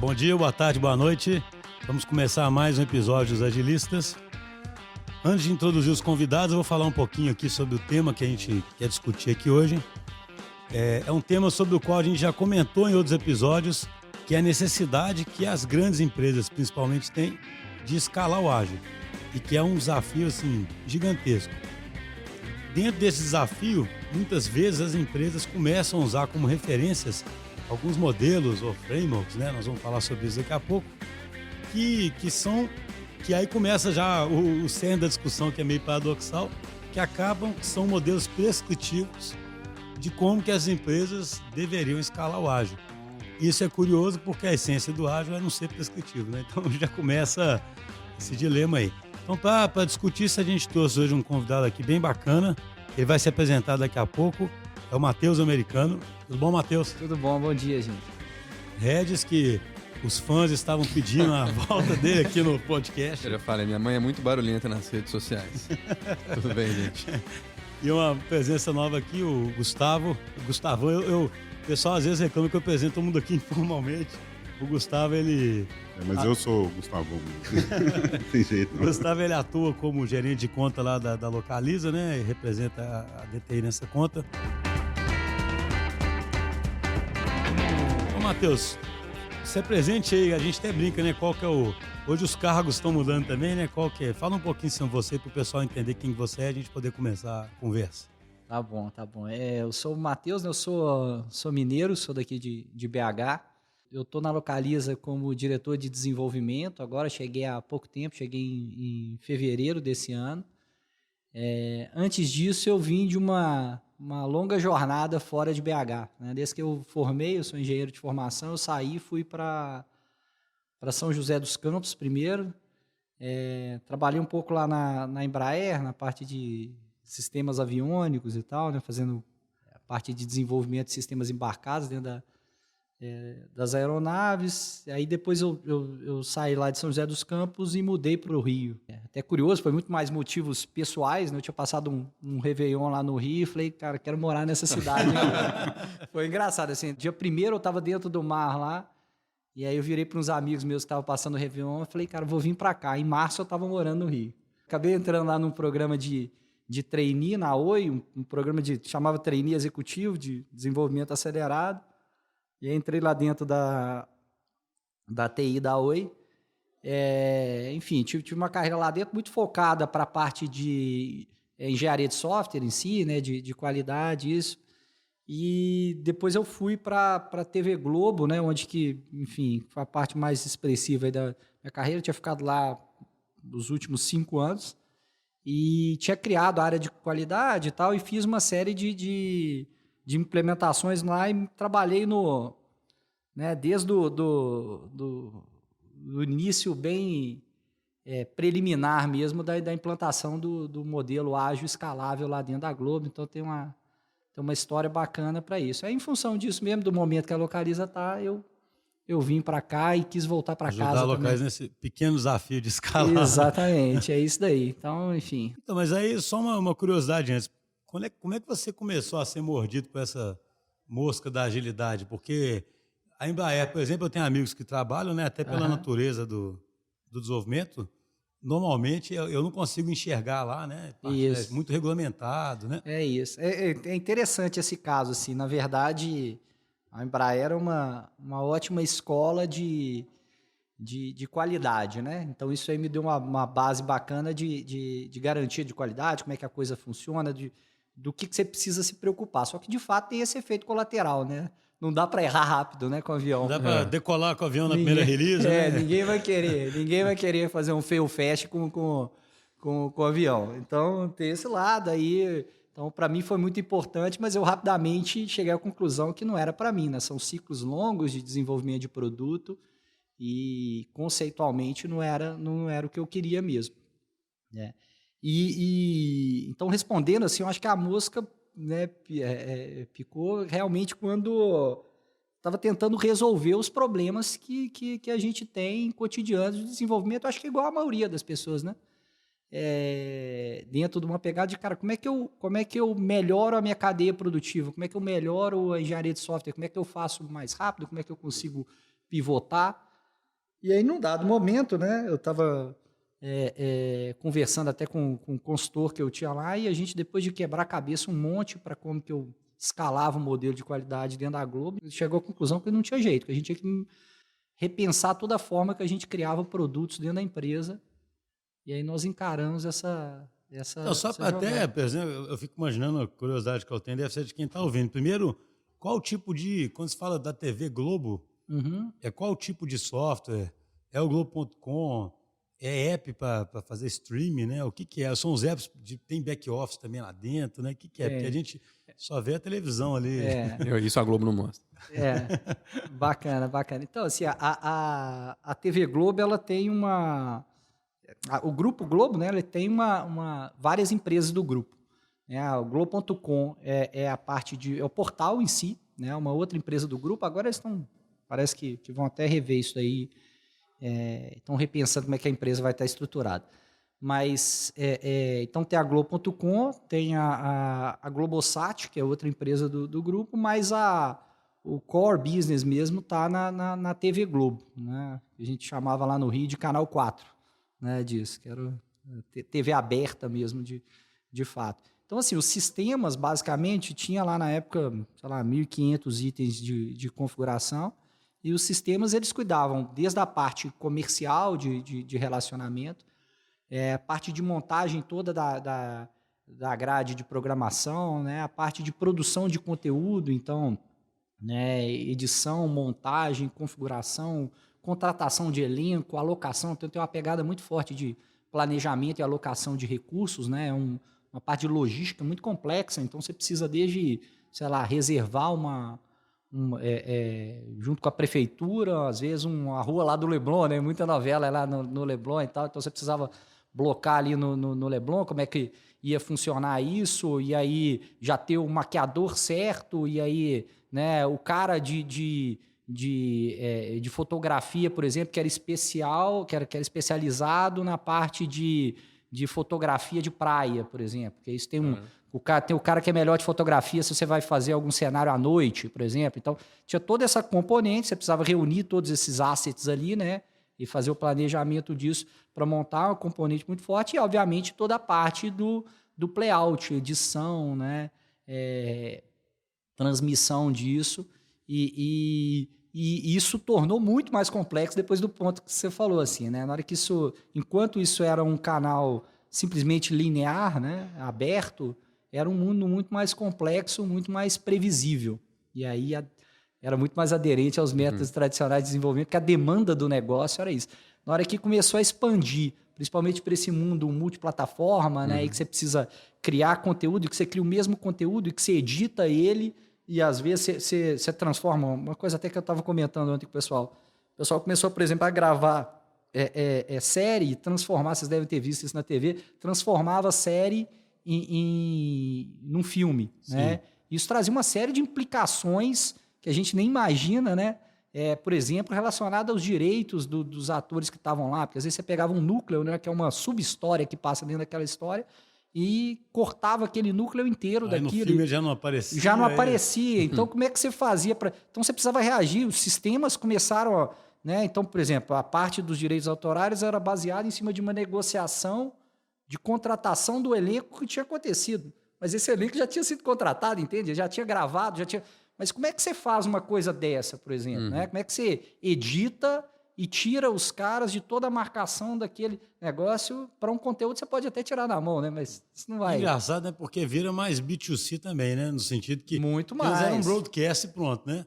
Bom dia, boa tarde, boa noite. Vamos começar mais um episódio dos Agilistas. Antes de introduzir os convidados, eu vou falar um pouquinho aqui sobre o tema que a gente quer discutir aqui hoje. É um tema sobre o qual a gente já comentou em outros episódios, que é a necessidade que as grandes empresas, principalmente, têm de escalar o ágil. E que é um desafio, assim, gigantesco. Dentro desse desafio, muitas vezes as empresas começam a usar como referências alguns modelos ou frameworks, né? Nós vamos falar sobre isso daqui a pouco, que aí começa já o cerne da discussão, que é meio paradoxal, que são modelos prescritivos de como que as empresas deveriam escalar o ágil. Isso é curioso porque a essência do ágil é não ser prescritivo, né? Então já começa esse dilema aí. Então, para discutir isso, a gente trouxe hoje um convidado aqui bem bacana. Ele vai se apresentar daqui a pouco. É o Matheus Americano. Tudo bom, Matheus? Tudo bom, bom dia, gente. Regis, que os fãs estavam pedindo a volta dele aqui no podcast. Eu já falei, minha mãe é muito barulhenta nas redes sociais. Tudo bem, gente? E uma presença nova aqui, o Gustavo. O Gustavo, o pessoal às vezes reclama que eu apresento todo mundo aqui informalmente. O Gustavo, ele... Mas eu sou o Gustavo. Não tem jeito, não. O Gustavo, ele atua como gerente de conta lá da Localiza, né? E representa a DTI nessa conta. Ô, Matheus, se apresente aí, a gente até brinca, né? Qual que é o... Hoje os cargos estão mudando também, né? Qual que é? Fala um pouquinho sobre você, para o pessoal entender quem você é, a gente poder começar a conversa. Tá bom. Eu sou o Matheus, né? Eu sou mineiro, sou daqui de BH. Eu estou na Localiza como diretor de desenvolvimento, agora cheguei há pouco tempo, cheguei em fevereiro desse ano. Antes disso, eu vim de uma longa jornada fora de BH, né? Desde que eu formei, eu sou engenheiro de formação, eu saí e fui para São José dos Campos primeiro. Trabalhei um pouco lá na Embraer, na parte de sistemas aviônicos e tal, né? Fazendo a parte de desenvolvimento de sistemas embarcados dentro das aeronaves. Aí depois eu saí lá de São José dos Campos e mudei para o Rio. Até curioso, foi muito mais motivos pessoais, né? Eu tinha passado um Réveillon lá no Rio e falei, cara, quero morar nessa cidade. Foi engraçado, assim, dia primeiro eu estava dentro do mar lá, e aí eu virei para uns amigos meus que estavam passando o Réveillon e falei, cara, vou vir para cá. Em março eu estava morando no Rio. Acabei entrando lá num programa de trainee na Oi, um programa chamava Trainee Executivo, de desenvolvimento acelerado. E aí entrei lá dentro da TI da Oi. Enfim, tive uma carreira lá dentro muito focada para a parte de engenharia de software em si, né, de qualidade, isso. E depois eu fui para a TV Globo, né, onde que, enfim, foi a parte mais expressiva aí da minha carreira. Eu tinha ficado lá nos últimos 5 anos e tinha criado a área de qualidade e tal, e fiz uma série de implementações lá e trabalhei desde do início bem preliminar mesmo da implantação do modelo ágil escalável lá dentro da Globo. Então tem uma história bacana para isso. Aí, em função disso mesmo, do momento que a Localiza está, eu vim para cá e quis voltar para casa. Ajudar a Localiza nesse pequeno desafio de escalar. Exatamente, é isso daí. Então, enfim. Então, mas aí só uma curiosidade antes. Como é que você começou a ser mordido por essa mosca da agilidade? Porque a Embraer, por exemplo, eu tenho amigos que trabalham, né, até pela natureza do desenvolvimento. Normalmente eu não consigo enxergar lá, né? É muito regulamentado, né? É isso. É interessante esse caso, assim. Na verdade, a Embraer é uma ótima escola de qualidade, né? Então isso aí me deu uma base bacana de garantia de qualidade, como é que a coisa funciona, do que você precisa se preocupar. Só que, de fato, tem esse efeito colateral, né? Não dá para errar rápido, né, com o avião. Não dá para decolar com o avião na primeira release, né? Ninguém vai querer fazer um fail fast com o avião. Então, tem esse lado aí. Então, para mim foi muito importante, mas eu rapidamente cheguei à conclusão que não era para mim, né? São ciclos longos de desenvolvimento de produto e, conceitualmente, não era o que eu queria mesmo, né? Então, respondendo assim, eu acho que a mosca, né, picou realmente quando estava tentando resolver os problemas que a gente tem cotidianos de desenvolvimento. Eu acho que é igual a maioria das pessoas, né? Dentro de uma pegada de, cara, como é que eu melhoro a minha cadeia produtiva? Como é que eu melhoro a engenharia de software? Como é que eu faço mais rápido? Como é que eu consigo pivotar? E aí, num dado momento, né, eu estava conversando até com um consultor que eu tinha lá, e a gente, depois de quebrar a cabeça um monte para como que eu escalava o modelo de qualidade dentro da Globo, chegou à conclusão que não tinha jeito, que a gente tinha que repensar toda a forma que a gente criava produtos dentro da empresa. E aí nós encaramos essa Não, só essa até, jogada. por exemplo, eu fico imaginando, a curiosidade que eu tenho deve ser de quem está ouvindo. Primeiro, qual tipo de, quando se fala da TV Globo, Uhum. qual tipo de software? É o Globo.com? É app para fazer streaming, né? O que é? São os apps, tem back-office também lá dentro, né? O que é? Porque a gente só vê a televisão ali. Isso a Globo não mostra. Bacana. Então, assim, a TV Globo, ela tem o Grupo Globo, né? Ele tem várias empresas do grupo. O Globo.com é a parte é o portal em si, né? Uma outra empresa do grupo. Agora eles parece que vão até rever isso daí. Estão repensando como é que a empresa vai estar estruturada. Mas, então tem a Globo.com, tem a Globosat, que é outra empresa do grupo, mas o core business mesmo está na TV Globo, né? A gente chamava lá no Rio de Canal 4, né, disso, que era TV aberta mesmo, de fato. Então, assim, os sistemas, basicamente, tinha lá na época, sei lá, 1.500 itens de configuração, e os sistemas, eles cuidavam desde a parte comercial de relacionamento, a parte de montagem toda da grade de programação, né, a parte de produção de conteúdo, então, né, edição, montagem, configuração, contratação de elenco, alocação. Então, tem uma pegada muito forte de planejamento e alocação de recursos, né, uma parte de logística muito complexa. Então, você precisa desde, sei lá, reservar junto com a prefeitura, às vezes uma rua lá do Leblon, né? Muita novela lá no Leblon e tal, então você precisava blocar ali no Leblon, como é que ia funcionar isso, e aí já ter o maquiador certo, e aí, né, o cara de fotografia, por exemplo, que era especial, que era especializado na parte de fotografia de praia, por exemplo, porque isso tem o cara que é melhor de fotografia se você vai fazer algum cenário à noite, por exemplo. Então, tinha toda essa componente, você precisava reunir todos esses assets ali, né? E fazer o planejamento disso para montar uma componente muito forte. E, obviamente, toda a parte do playout, edição, né? Transmissão disso. E isso tornou muito mais complexo depois do ponto que você falou, assim, né? Na hora que enquanto isso era um canal simplesmente linear, né? Aberto, era um mundo muito mais complexo, muito mais previsível. E aí era muito mais aderente aos métodos tradicionais de desenvolvimento, porque a demanda do negócio era isso. Na hora que começou a expandir, principalmente para esse mundo multiplataforma, né, e que você precisa criar conteúdo, e que você cria o mesmo conteúdo, e que você edita ele, e às vezes você transforma. Uma coisa até que eu estava comentando ontem com o pessoal. O pessoal começou, por exemplo, a gravar série, transformar, vocês devem ter visto isso na TV, transformava a série num filme, né? Isso trazia uma série de implicações que a gente nem imagina, né? Por exemplo, relacionada aos direitos dos atores que estavam lá, porque às vezes você pegava um núcleo, né, que é uma sub-história que passa dentro daquela história, e cortava aquele núcleo inteiro daquilo. No filme já não aparecia. Já não aparecia. Então, como é que você fazia para... Então, você precisava reagir. Os sistemas começaram... né? Então, por exemplo, a parte dos direitos autorais era baseada em cima de uma negociação de contratação do elenco que tinha acontecido. Mas esse elenco já tinha sido contratado, entende? Já tinha gravado, já tinha... Mas como é que você faz uma coisa dessa, por exemplo? Né? Como é que você edita e tira os caras de toda a marcação daquele negócio para um conteúdo que você pode até tirar na mão, né? Mas isso não vai... Engraçado, né? Porque vira mais B2C também, né? No sentido que... Muito mais. Eles eram um mais. broadcast e pronto, né?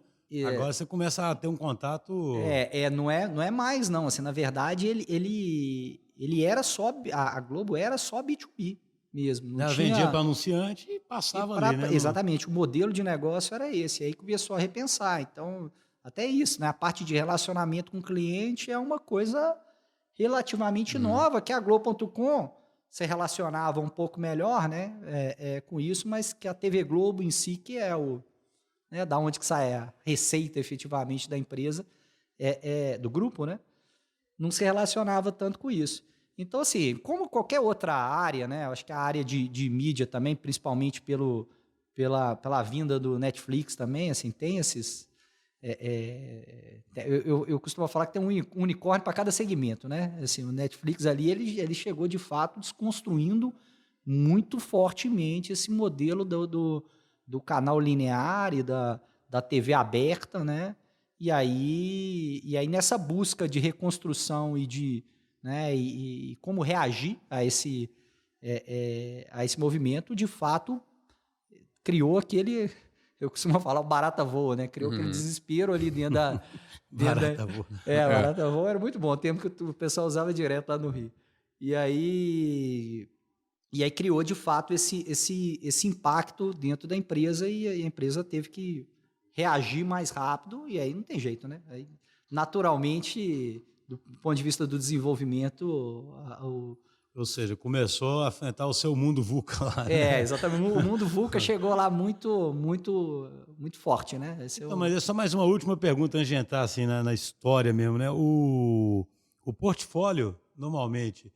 Agora você começa a ter um contato... Não é mais, não. Assim, na verdade, ele era só... A Globo era só B2B mesmo. Ela vendia para anunciante e passava ali, né? Exatamente. O modelo de negócio era esse. Aí começou a repensar. Então, até isso, né? A parte de relacionamento com o cliente é uma coisa relativamente nova, que a Globo.com se relacionava um pouco melhor, né? Com isso, mas que a TV Globo em si, que é né, da onde que sai a receita efetivamente da empresa, do grupo, né? Não se relacionava tanto com isso. Então, assim, como qualquer outra área, né? Eu acho que a área de mídia também, principalmente pela vinda do Netflix também, assim, tem Eu costumo falar que tem um unicórnio para cada segmento, né? Assim, o Netflix ali, ele chegou de fato desconstruindo muito fortemente esse modelo do canal linear e da TV aberta, né? E aí nessa busca de reconstrução né, e como reagir a esse movimento, de fato, criou aquele... Eu costumo falar o barata voa, né? Criou aquele desespero ali dentro da... Barata voa. Barata voa era muito bom. O tempo que o pessoal usava direto lá no Rio. E aí criou, de fato, esse impacto dentro da empresa e a empresa teve que reagir mais rápido e aí não tem jeito, né? Aí, naturalmente, do ponto de vista do desenvolvimento... Ou seja, começou a enfrentar o seu mundo VUCA lá. Né? Exatamente. O mundo VUCA chegou lá muito forte, né? Mas é só mais uma última pergunta antes de entrar assim, na história mesmo, né? O portfólio, normalmente,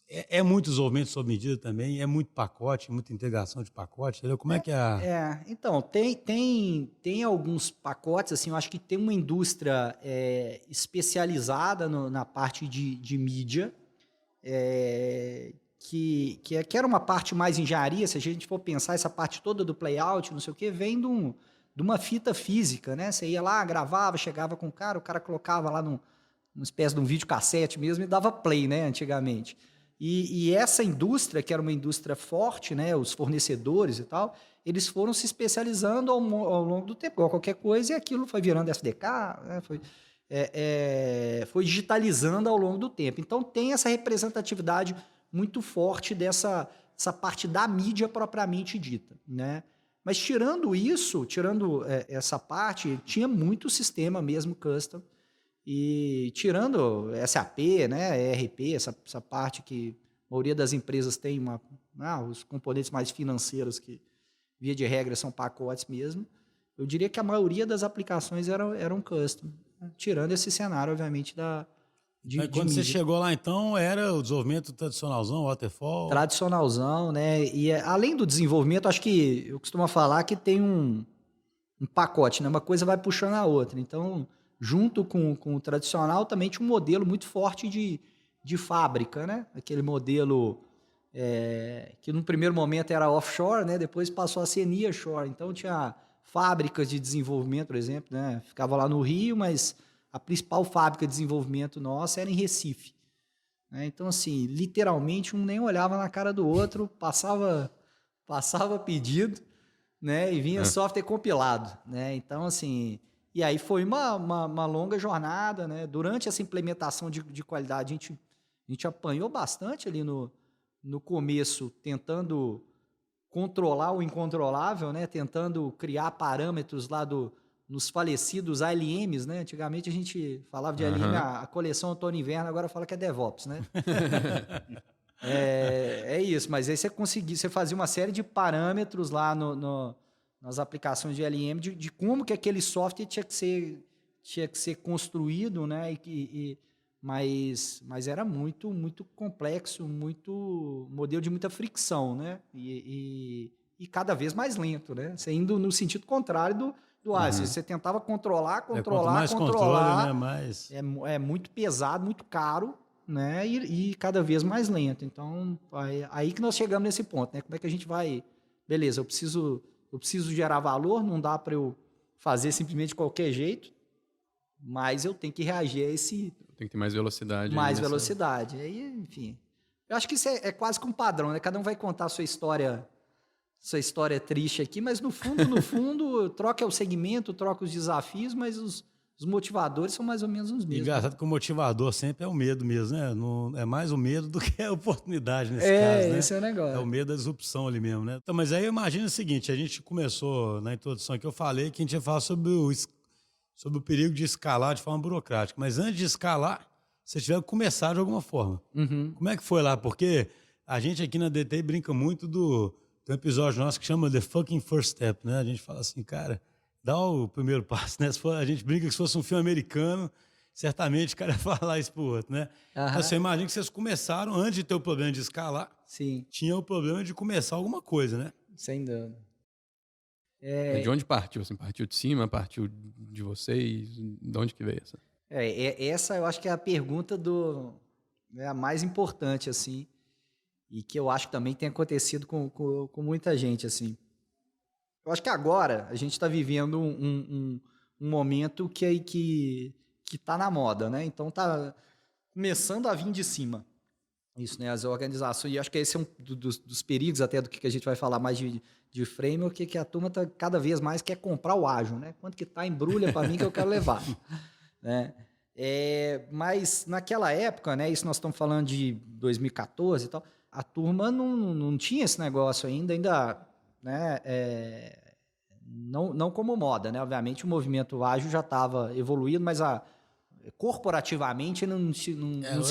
é muito desenvolvimento sob medida também, é muito pacote, muita integração de pacote, entendeu? Como é que é? Então, tem alguns pacotes, assim, eu acho que tem uma indústria especializada na parte de mídia, que era uma parte mais engenharia, se a gente for pensar essa parte toda do playout, não sei o quê, vem de uma fita física, né? Você ia lá, gravava, chegava com o cara colocava lá numa espécie de um videocassete mesmo e dava play, né, antigamente. E essa indústria, que era uma indústria forte, né, os fornecedores e tal, eles foram se especializando ao longo do tempo, igual qualquer coisa, e aquilo foi virando SDK, né, foi digitalizando ao longo do tempo. Então, tem essa representatividade muito forte dessa parte da mídia propriamente dita, né? Mas tirando essa parte, tinha muito sistema mesmo custom, e tirando SAP, né, ERP, essa parte que a maioria das empresas tem os componentes mais financeiros que, via de regra, são pacotes mesmo, eu diria que a maioria das aplicações eram custom, né? Tirando esse cenário, obviamente, Mas quando você chegou lá, então, era o desenvolvimento tradicionalzão, waterfall? Tradicionalzão, né? E além do desenvolvimento, acho que eu costumo falar que tem um pacote, né? Uma coisa vai puxando a outra. Então, junto com o tradicional, também tinha um modelo muito forte de fábrica, né? Aquele modelo que no primeiro momento era offshore, né? Depois passou a ser nearshore. Então, tinha fábricas de desenvolvimento, por exemplo, né? Ficava lá no Rio, mas a principal fábrica de desenvolvimento nossa era em Recife. Né? Então, assim, literalmente, um nem olhava na cara do outro, passava pedido, né? E vinha software compilado, né? Então, assim... E aí foi uma longa jornada, né? Durante essa implementação de qualidade, a gente apanhou bastante ali no começo, tentando controlar o incontrolável, né? Tentando criar parâmetros lá nos falecidos ALMs, né? Antigamente a gente falava de ALM, a coleção outono e inverno, agora fala que é DevOps, né? é isso, mas aí você fazia uma série de parâmetros lá nas aplicações de ALM de como que aquele software tinha que ser construído, né? Mas era muito, muito complexo, muito modelo de muita fricção, né? E cada vez mais lento, né? Você indo no sentido contrário do ASIS. Você tentava controlar, mais controle, né? Mais... É muito pesado, muito caro, né? E cada vez mais lento. Então, aí que nós chegamos nesse ponto, né? Como é que a gente vai... Beleza, eu preciso gerar valor, não dá para eu fazer simplesmente de qualquer jeito, mas eu tenho que reagir a esse... Tem que ter mais velocidade. Mais velocidade. Aí, enfim... Eu acho que isso é quase que um padrão, né? Cada um vai contar a sua história triste aqui, mas no fundo, troca o segmento, troca os desafios, mas os motivadores são mais ou menos os mesmos. Engraçado que o motivador sempre é o medo mesmo, né? Não, é mais o medo do que a oportunidade nesse caso, né? Esse é o negócio. É o medo da disrupção ali mesmo, né? Então, mas aí eu imagino o seguinte, a gente começou na introdução que eu falei que a gente ia falar sobre o perigo de escalar de forma burocrática, mas antes de escalar, você tiver que começar de alguma forma. Como é que foi lá? Porque a gente aqui na DTI brinca muito tem um episódio nosso que chama The Fucking First Step, né? A gente fala assim, cara, dá o primeiro passo, né? A gente brinca que se fosse um filme americano, certamente o cara ia falar isso pro outro, né? Então, você imagina que vocês começaram, antes de ter o problema de escalar, Sim. tinha o problema de começar alguma coisa, né? Sem dúvida. De onde partiu? Assim, partiu de cima, partiu de vocês? De onde que veio essa? Essa eu acho que é a pergunta a mais importante, assim, e que eu acho que também tem acontecido com muita gente, assim. Eu acho que agora a gente está vivendo um momento que está na moda, né? Então está começando a vir de cima. Isso, né? As organizações, e acho que esse é um dos perigos até do que a gente vai falar mais de framework, que a turma tá cada vez mais quer comprar o ágil, né? Quanto que tá, embrulha para mim que eu quero levar, né? Mas naquela época, né? Isso nós estamos falando de 2014 e tal, a turma não tinha esse negócio ainda, né? Não como moda, né? Obviamente o movimento ágil já estava evoluído, mas corporativamente não se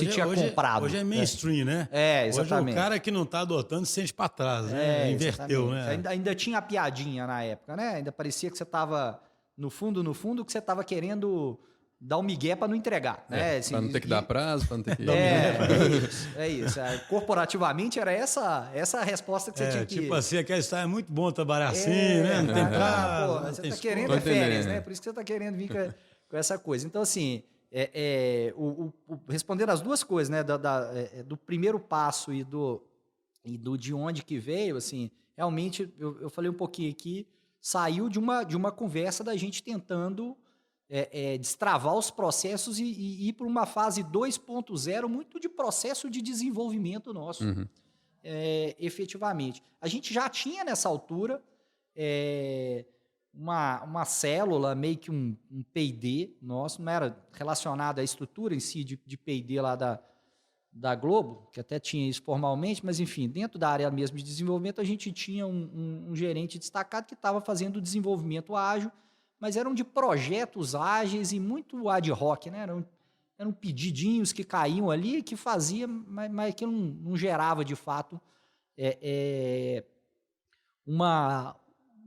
tinha comprado. Hoje é mainstream, né? Exatamente. Hoje o cara que não está adotando se sente para trás, né? Inverteu, exatamente. né? Ainda tinha a piadinha na época, né? Ainda parecia que você estava, no fundo, que você estava querendo dar um migué para não entregar, né? Para não ter que dar prazo, para não ter que... É isso. Corporativamente era essa a resposta que você tinha que... Tipo assim, aquela história é muito bom trabalhar assim, né? Não tem prazo. Você está querendo férias, né? Por isso que você está querendo vir com essa coisa. Então, assim... respondendo as duas coisas, né, do primeiro passo e do de onde que veio, assim, realmente eu falei um pouquinho aqui, saiu de uma conversa da gente tentando destravar os processos e ir para uma fase 2.0 muito de processo de desenvolvimento nosso, efetivamente. A gente já tinha nessa altura uma célula, meio que um P&D nosso, não era relacionado à estrutura em si de P&D lá da Globo, que até tinha isso formalmente, mas enfim, dentro da área mesmo de desenvolvimento, a gente tinha um gerente destacado que estava fazendo o desenvolvimento ágil, mas eram de projetos ágeis e muito ad hoc, né? Eram pedidinhos que caíam ali, que fazia, mas que não gerava de fato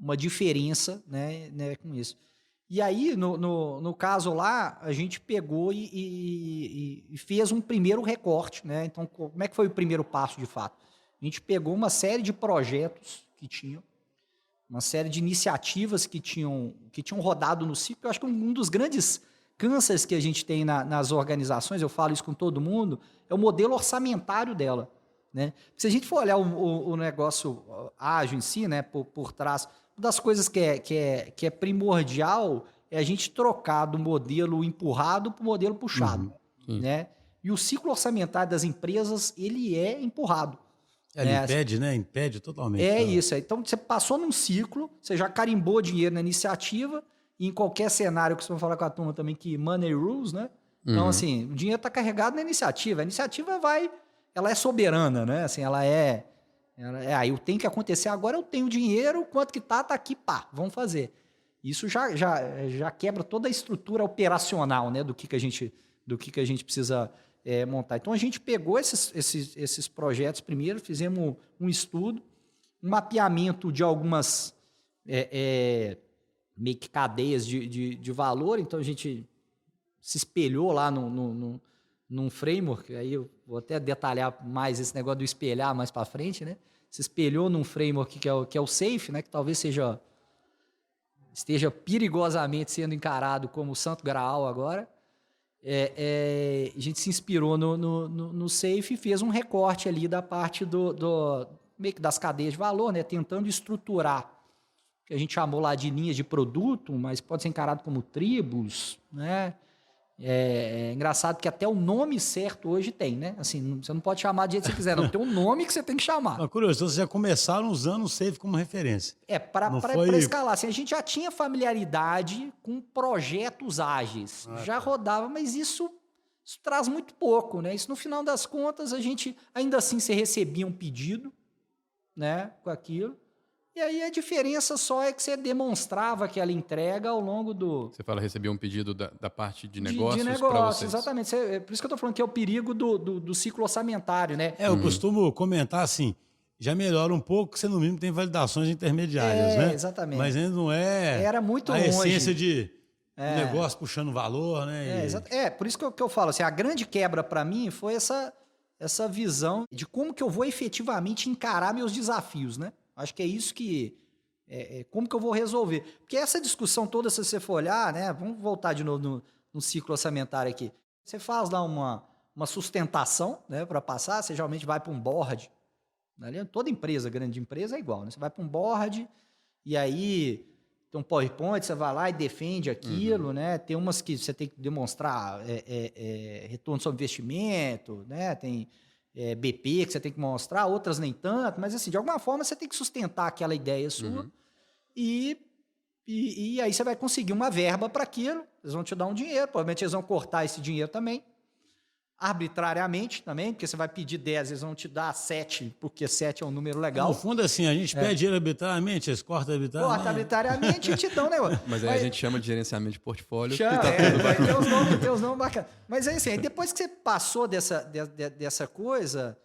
uma diferença, né, com isso. E aí, no caso lá, a gente pegou e fez um primeiro recorte, né? Então, como é que foi o primeiro passo, de fato? A gente pegou uma série de projetos que tinham, uma série de iniciativas que tinham rodado no ciclo. Eu acho que um dos grandes cânceres que a gente tem nas organizações, eu falo isso com todo mundo, é o modelo orçamentário dela, né? Se a gente for olhar o negócio ágil em si, né, por trás, uma das coisas que é primordial é a gente trocar do modelo empurrado para o modelo puxado, né? E o ciclo orçamentário das empresas, ele é empurrado. Ele impede, né? Impede totalmente. Isso. Então, você passou num ciclo, você já carimbou dinheiro na iniciativa, e em qualquer cenário que você vai falar com a turma também, que money rules, né? Então, assim, o dinheiro está carregado na iniciativa. A iniciativa ela é soberana, né? Assim, aí eu tenho que acontecer agora, eu tenho dinheiro, quanto que tá aqui, pá, vamos fazer. Isso já quebra toda a estrutura operacional, né, do que a gente precisa montar. Então a gente pegou esses projetos primeiro, fizemos um estudo, um mapeamento de algumas meio que cadeias de valor. Então a gente se espelhou lá num framework, aí eu vou até detalhar mais esse negócio do espelhar mais para frente, né? Se espelhou num framework que é o SAFe, né? Que talvez esteja perigosamente sendo encarado como o santo graal agora. A gente se inspirou no SAFe e fez um recorte ali da parte meio que das cadeias de valor, né? Tentando estruturar, que a gente chamou lá de linhas de produto, mas pode ser encarado como tribos, né? É engraçado que até o nome certo hoje tem, né? Assim, você não pode chamar do jeito que você quiser, não. Tem um nome que você tem que chamar. Mas curioso, vocês já começaram usando o SAFe como referência. Para escalar. Assim, a gente já tinha familiaridade com projetos ágeis. Já rodava, mas isso traz muito pouco, né? Isso, no final das contas, a gente, ainda assim, você recebia um pedido, né? Com aquilo. E aí a diferença só é que você demonstrava aquela entrega ao longo do... Você fala, recebia um pedido da parte de negócios de para vocês. Exatamente. Por isso que eu estou falando que é o perigo do ciclo orçamentário, né? Eu costumo comentar assim, já melhora um pouco que você no mínimo tem validações intermediárias, né? Exatamente. Mas ainda não é Era muito a longe. Essência de negócio puxando valor, né? Por isso que eu falo, assim, a grande quebra para mim foi essa visão de como que eu vou efetivamente encarar meus desafios, né? Acho que é isso que como que eu vou resolver? Porque essa discussão toda, se você for olhar, né, vamos voltar de novo no ciclo orçamentário aqui. Você faz lá uma sustentação, né, para passar, você geralmente vai para um board. Né, toda empresa, grande empresa, é igual. Né? Você vai para um board e aí tem um PowerPoint, você vai lá e defende aquilo. Né? Tem umas que você tem que demonstrar retorno sobre investimento, né? Tem BP que você tem que mostrar, outras nem tanto, mas assim, de alguma forma você tem que sustentar aquela ideia sua e aí você vai conseguir uma verba para aquilo, eles vão te dar um dinheiro, provavelmente eles vão cortar esse dinheiro também, arbitrariamente também, porque você vai pedir 10, eles vão te dar 7, porque 7 é um número legal. No fundo, assim, a gente pede dinheiro arbitrariamente, eles cortam arbitrariamente. Corta arbitrariamente e te dão, né? Mas aí a gente chama de gerenciamento de portfólio. Chama, tem uns nomes bacanas. Mas aí, assim, depois que você passou dessa coisa,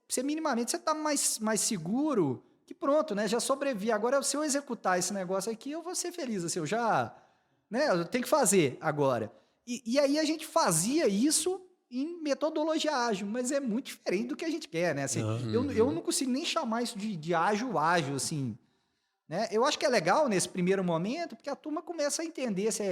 você minimamente você está mais seguro que pronto, né? Já sobrevivi. Agora, se eu executar esse negócio aqui, eu vou ser feliz. Assim, eu tenho que fazer agora. E aí a gente fazia isso em metodologia ágil, mas é muito diferente do que a gente quer, né? Assim, eu não consigo nem chamar isso de ágil, assim, né? Eu acho que é legal nesse primeiro momento, porque a turma começa a entender se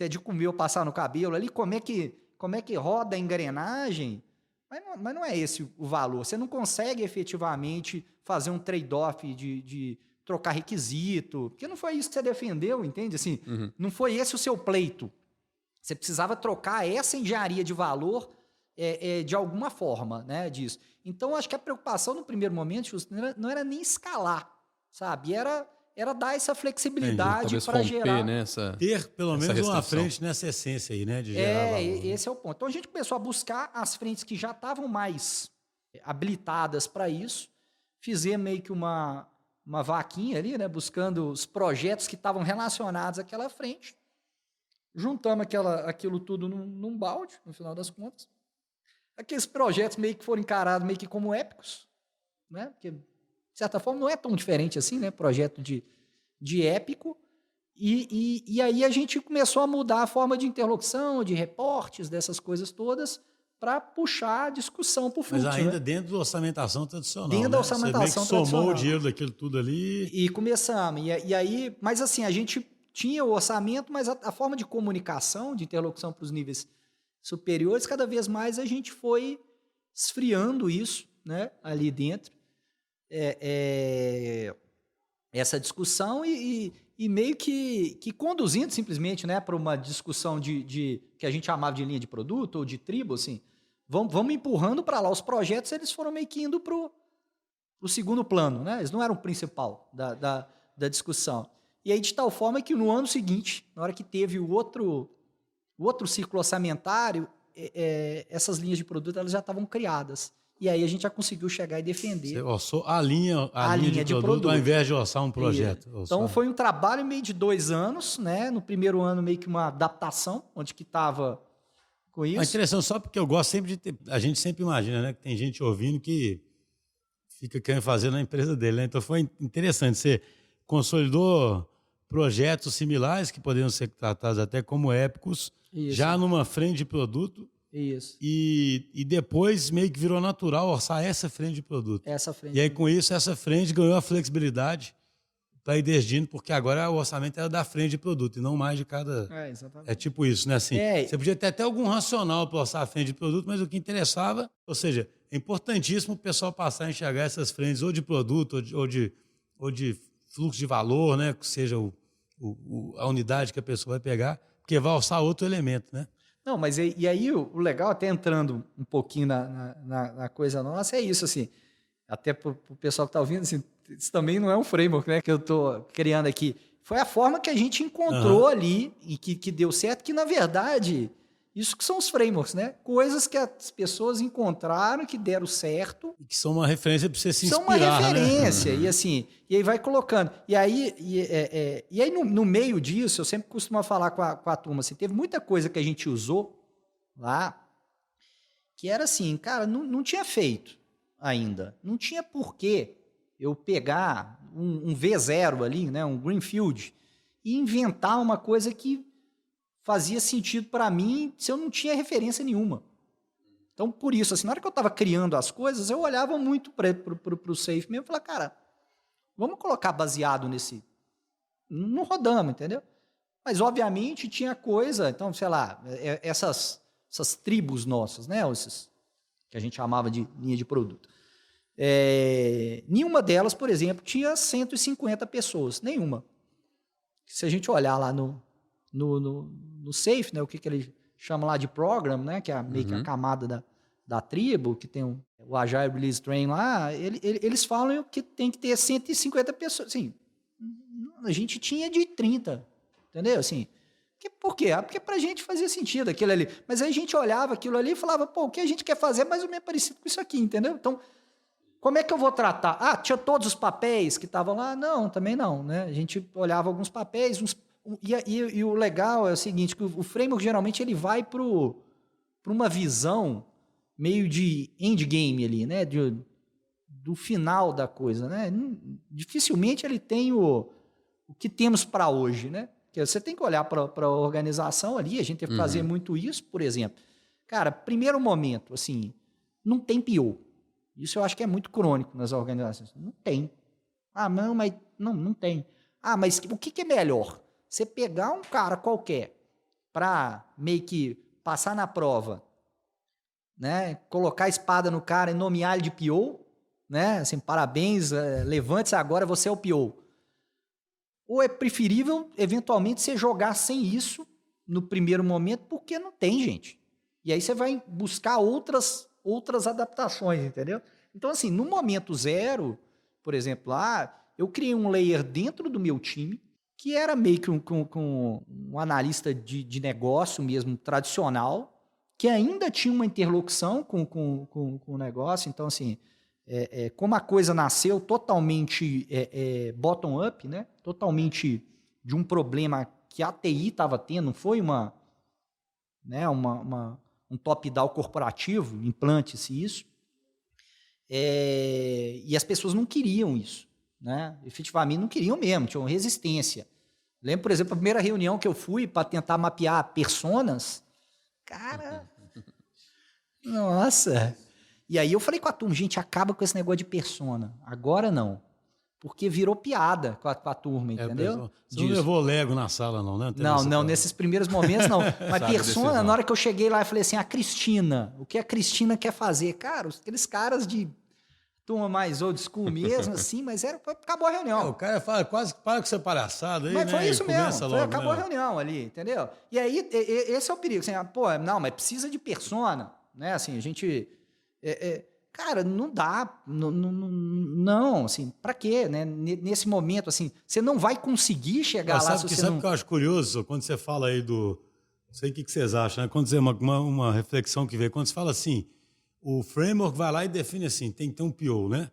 é de comer ou passar no cabelo ali, como é que roda a engrenagem, mas não é esse o valor. Você não consegue efetivamente fazer um trade-off de trocar requisito, porque não foi isso que você defendeu, entende? Assim, não foi esse o seu pleito. Você precisava trocar essa engenharia de valor de alguma forma, né, disso. Então, acho que a preocupação no primeiro momento não era nem escalar, sabe? Era dar essa flexibilidade para gerar... Né, ter, pelo menos, uma frente nessa essência aí, né, de gerar valor. Esse é o ponto. Então, a gente começou a buscar as frentes que já estavam mais habilitadas para isso, fizemos meio que uma vaquinha ali, né, buscando os projetos que estavam relacionados àquela frente, juntamos aquilo tudo num balde, no final das contas. Aqueles projetos meio que foram encarados meio que como épicos, né? Porque, de certa forma, não é tão diferente assim, né? Projeto de épico. E aí a gente começou a mudar a forma de interlocução, de reportes, dessas coisas todas, para puxar a discussão para o fluxo. Mas ainda, né? Dentro da orçamentação tradicional. Dentro da orçamentação tradicional. Você meio que somou tradicional. o dinheiro daquilo tudo ali. E começamos. E aí, mas assim, a gente tinha o orçamento, mas a forma de comunicação, de interlocução para os níveis superiores, cada vez mais a gente foi esfriando isso, né, ali dentro. Essa discussão e meio que conduzindo simplesmente, né, para uma discussão de que a gente chamava de linha de produto ou de tribo, assim, vamos empurrando para lá. Os projetos eles foram meio que indo para o segundo plano, né? Eles não eram o principal da discussão. E aí, de tal forma que no ano seguinte, na hora que teve o outro ciclo orçamentário, essas linhas de produto elas já estavam criadas. E aí a gente já conseguiu chegar e defender. Você orçou a linha de produto ao invés de orçar um projeto. Então foi um trabalho meio de 2 anos, né? No primeiro ano meio que uma adaptação, onde que estava com isso. É interessante, só porque eu gosto sempre de ter... A gente sempre imagina, né, que tem gente ouvindo que fica querendo fazer na empresa dele, né? Então foi interessante, você consolidou projetos similares que poderiam ser tratados até como épicos, já numa frente de produto. Isso. E depois meio que virou natural orçar essa frente de produto. E aí, com isso, essa frente ganhou a flexibilidade para ir decidindo, porque agora o orçamento era da frente de produto e não mais de cada... exatamente. É tipo isso, né? Assim, você podia ter até algum racional para orçar a frente de produto, mas o que interessava... Ou seja, é importantíssimo o pessoal passar a enxergar essas frentes ou de produto ou de fluxo de valor, né? Que seja a unidade que a pessoa vai pegar, porque vai orçar outro elemento, né? Não, mas e aí o legal, até entrando um pouquinho na coisa nossa, é isso, assim, até para o pessoal que está ouvindo, assim, isso também não é um framework, né, que eu estou criando aqui. Foi a forma que a gente encontrou ali e que deu certo, que na verdade, isso que são os frameworks, né? Coisas que as pessoas encontraram, que deram certo. E que são uma referência para você se inspirar, são uma referência, né? e assim, e aí vai colocando. E aí no meio disso, eu sempre costumo falar com a turma, assim, teve muita coisa que a gente usou lá, que era assim, cara, não tinha feito ainda. Não tinha porquê eu pegar um V0 ali, né, um greenfield, e inventar uma coisa que fazia sentido para mim se eu não tinha referência nenhuma. Então, por isso, assim, na hora que eu estava criando as coisas, eu olhava muito para o Safe mesmo e falava, cara, Vamos colocar baseado nesse... Não rodamos, entendeu? Mas, obviamente, tinha coisa... Então, sei lá, essas tribos nossas, né? Esses, que a gente chamava de linha de produto. Nenhuma delas, por exemplo, tinha 150 pessoas. Nenhuma. Se a gente olhar lá no Safe, né? O que ele chama lá de program, né? Que é meio que a camada da tribo, que tem o Agile Release Train lá, eles falam que tem que ter 150 pessoas. Assim, a gente tinha de 30, entendeu? Assim, por quê? Porque pra gente fazia sentido aquilo ali. Mas aí a gente olhava aquilo ali e falava, pô, o que a gente quer fazer é mais ou menos parecido com isso aqui, entendeu? Então, como é que eu vou tratar? Ah, tinha todos os papéis que estavam lá? Não, também não, né? A gente olhava alguns papéis, e o legal é o seguinte, que o framework geralmente ele vai para uma visão meio de endgame ali, né? Do final da coisa, né? Dificilmente ele tem o que temos para hoje, né? Porque você tem que olhar para a organização ali, a gente tem que fazer muito isso, por exemplo. Cara, primeiro momento, assim, não tem PO. Isso eu acho que é muito crônico nas organizações. Não tem. Ah, não, mas não tem. Ah, mas o que é melhor? Você pegar um cara qualquer para meio que passar na prova, né? Colocar a espada no cara e nomear ele de PO, né? Assim, parabéns, levante-se agora, você é o PO. Ou é preferível, eventualmente, você jogar sem isso no primeiro momento, porque não tem, gente. E aí você vai buscar outras adaptações, entendeu? Então, assim, no momento zero, por exemplo, eu criei um layer dentro do meu time, que era meio que um analista de negócio mesmo, tradicional, que ainda tinha uma interlocução com o negócio. Então, assim, como a coisa nasceu totalmente bottom-up, né? Totalmente de um problema que a TI estava tendo, não foi um top-down corporativo, implante-se isso, e as pessoas não queriam isso, né? Efetivamente não queriam mesmo, tinham resistência. Lembro, por exemplo, a primeira reunião que eu fui para tentar mapear personas, cara, nossa. E aí eu falei com a turma, gente, acaba com esse negócio de persona, agora não. Porque virou piada com a turma, entendeu? Você não levou Lego na sala, não, né? Não, nesses primeiros momentos não. Mas persona, na hora que eu cheguei lá, eu falei assim, a Cristina, o que a Cristina quer fazer? Cara, aqueles caras de turma mais old school mesmo, assim, mas acabou a reunião. O cara fala, quase para com essa palhaçada aí, mas né? Foi isso mesmo, logo, acabou a reunião ali, entendeu? E aí, esse é o perigo, assim, mas precisa de persona, né? Assim, a gente... cara, não dá, não, assim, pra quê, né? Nesse momento, assim, você não vai conseguir chegar lá se você sabe o que eu acho curioso? Quando você fala aí não sei o que vocês acham, né? Quando você, uma reflexão que veio, quando você fala assim, o framework vai lá e define assim, tem que ter um PO, né?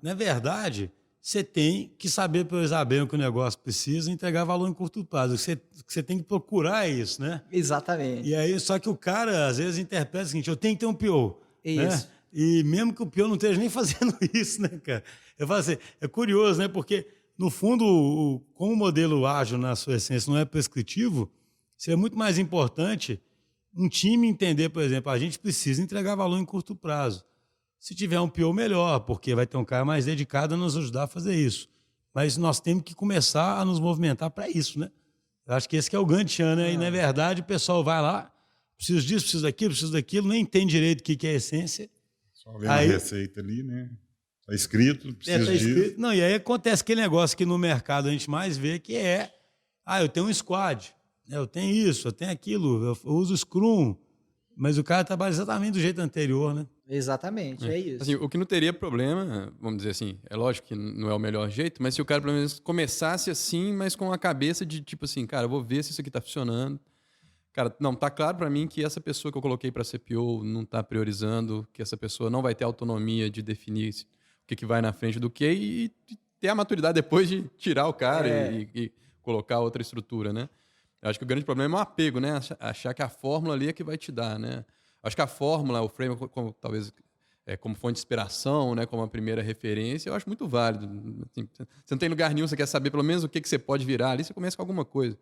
Na verdade, você tem que saber priorizar bem o que o negócio precisa e entregar valor em curto prazo. Você tem que procurar isso, né? Exatamente. E aí, só que o cara, às vezes, interpreta o seguinte, eu tenho que ter um PO. Isso. Né? E mesmo que o PO não esteja nem fazendo isso, né, cara? Eu falo assim, é curioso, né? Porque, no fundo, como o modelo ágil, na sua essência, não é prescritivo, seria muito mais importante um time entender, por exemplo, a gente precisa entregar valor em curto prazo. Se tiver um PO, melhor, porque vai ter um cara mais dedicado a nos ajudar a fazer isso. Mas nós temos que começar a nos movimentar para isso, né? Eu acho que esse que é o grande chão, né? E, na verdade, o pessoal vai lá, preciso disso, preciso daquilo, nem entende direito o que é a essência. Só vendo a receita ali, né? Tá escrito, precisa disso. Não, e aí acontece aquele negócio que no mercado a gente mais vê, que eu tenho um squad, eu tenho isso, eu tenho aquilo, eu uso Scrum, mas o cara trabalha exatamente do jeito anterior, né? Exatamente, é isso. Assim, o que não teria problema, vamos dizer assim, é lógico que não é o melhor jeito, mas se o cara pelo menos começasse assim, mas com a cabeça de tipo assim, cara, eu vou ver se isso aqui tá funcionando. Cara, não, tá claro para mim que essa pessoa que eu coloquei para CPO não tá priorizando, que essa pessoa não vai ter autonomia de definir o que vai na frente do que e ter a maturidade depois de tirar o cara e colocar outra estrutura, né? Eu acho que o grande problema é o apego, né? Achar que a fórmula ali é que vai te dar, né? Acho que a fórmula, o framework, talvez como fonte de inspiração, né? Como a primeira referência, eu acho muito válido. Assim, você não tem lugar nenhum, você quer saber pelo menos o que você pode virar ali, você começa com alguma coisa.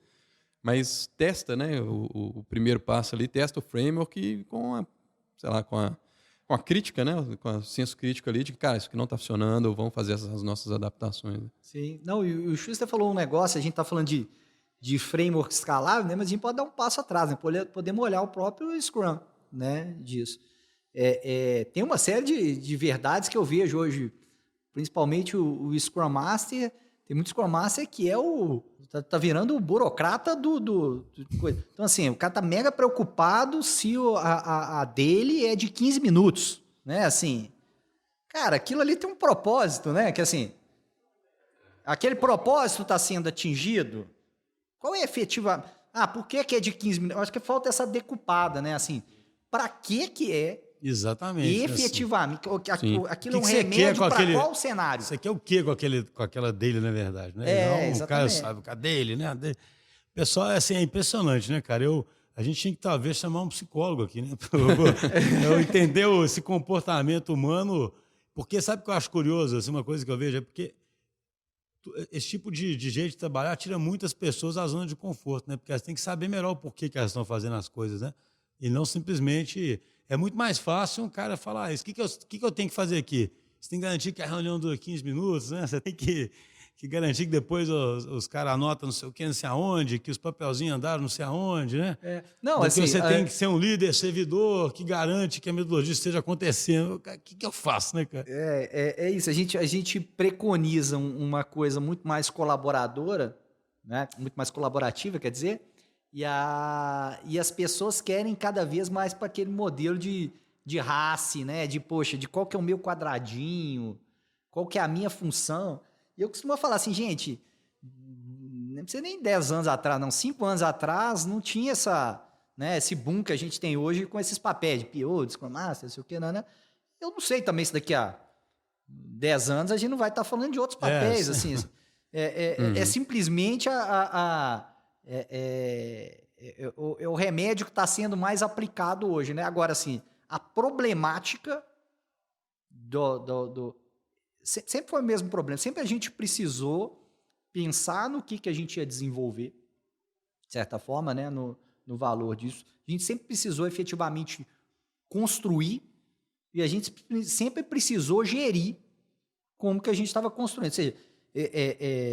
Mas testa, né? O primeiro passo ali, testa o framework com a com a crítica, né? Com o senso crítico ali de que, cara, isso aqui não está funcionando, vamos fazer as nossas adaptações. Sim. Não, e o Schuster falou um negócio, a gente está falando de framework escalável, né? Mas a gente pode dar um passo atrás, né? Podemos olhar o próprio Scrum, né? Disso. Tem uma série de verdades que eu vejo hoje, principalmente o Scrum Master. Tem muito Scrum Master que tá virando o burocrata do coisa. Então, assim, o cara tá mega preocupado se a dele é de 15 minutos, né? Assim, cara, aquilo ali tem um propósito, né? Que, assim, aquele propósito tá sendo atingido. Qual é a efetiva... por que é de 15 minutos? Eu acho que falta essa decupada, né? Assim, para que é... Exatamente. Efetivamente. Assim. Aquilo é um remédio para qual cenário? Você quer o quê com aquela dele, na verdade? Né? Exatamente. O cara sabe o dele, né? Pessoal, assim, é impressionante, né, cara? A gente tinha que, talvez, chamar um psicólogo aqui, né? Eu entender esse comportamento humano. Porque sabe o que eu acho curioso? Assim, uma coisa que eu vejo é porque esse tipo de jeito de trabalhar tira muitas pessoas da zona de conforto, né? Porque elas têm que saber melhor o porquê que elas estão fazendo as coisas, né? E não simplesmente... É muito mais fácil um cara falar isso. O que eu tenho que fazer aqui? Você tem que garantir que a reunião dura 15 minutos, né? Você tem que garantir que depois os caras anotam não sei o que, não sei aonde, que os papelzinhos andaram não sei aonde, né? Não, porque assim, você tem que ser um líder servidor que garante que a metodologia esteja acontecendo. O que eu faço, né, cara? É isso. A gente preconiza uma coisa muito mais colaboradora, né? Muito mais colaborativa, quer dizer... E as pessoas querem cada vez mais para aquele modelo de race, né? De qual que é o meu quadradinho, qual que é a minha função. E eu costumo falar assim, gente, não precisa nem 10 anos atrás, não. 5 anos atrás não tinha esse boom que a gente tem hoje com esses papéis de PO, de Scrum Master, não sei o que, né? Eu não sei também se daqui a 10 anos a gente não vai estar falando de outros papéis, assim. É simplesmente o remédio que está sendo mais aplicado hoje, né? Agora, assim, a problemática sempre foi o mesmo problema. Sempre a gente precisou pensar no que a gente ia desenvolver, de certa forma, né? No valor disso. A gente sempre precisou efetivamente construir e a gente sempre precisou gerir como que a gente estava construindo. Ou seja,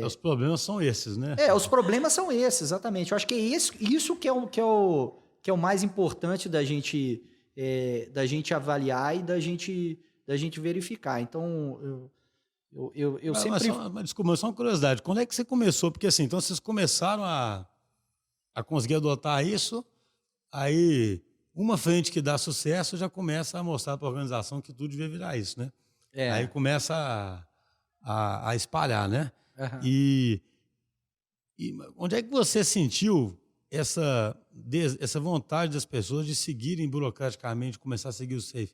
os problemas são esses, né? Os problemas são esses, exatamente. Eu acho que é isso que é o mais importante da gente avaliar e da gente verificar. Então, eu sempre... Desculpa, só uma curiosidade. Quando é que você começou? Porque assim, então vocês começaram a conseguir adotar isso, aí uma frente que dá sucesso já começa a mostrar para a organização que tudo devia virar isso, né? Aí começa a espalhar, né? Uhum. E onde é que você sentiu essa vontade das pessoas de seguirem burocraticamente, começar a seguir o SAFe?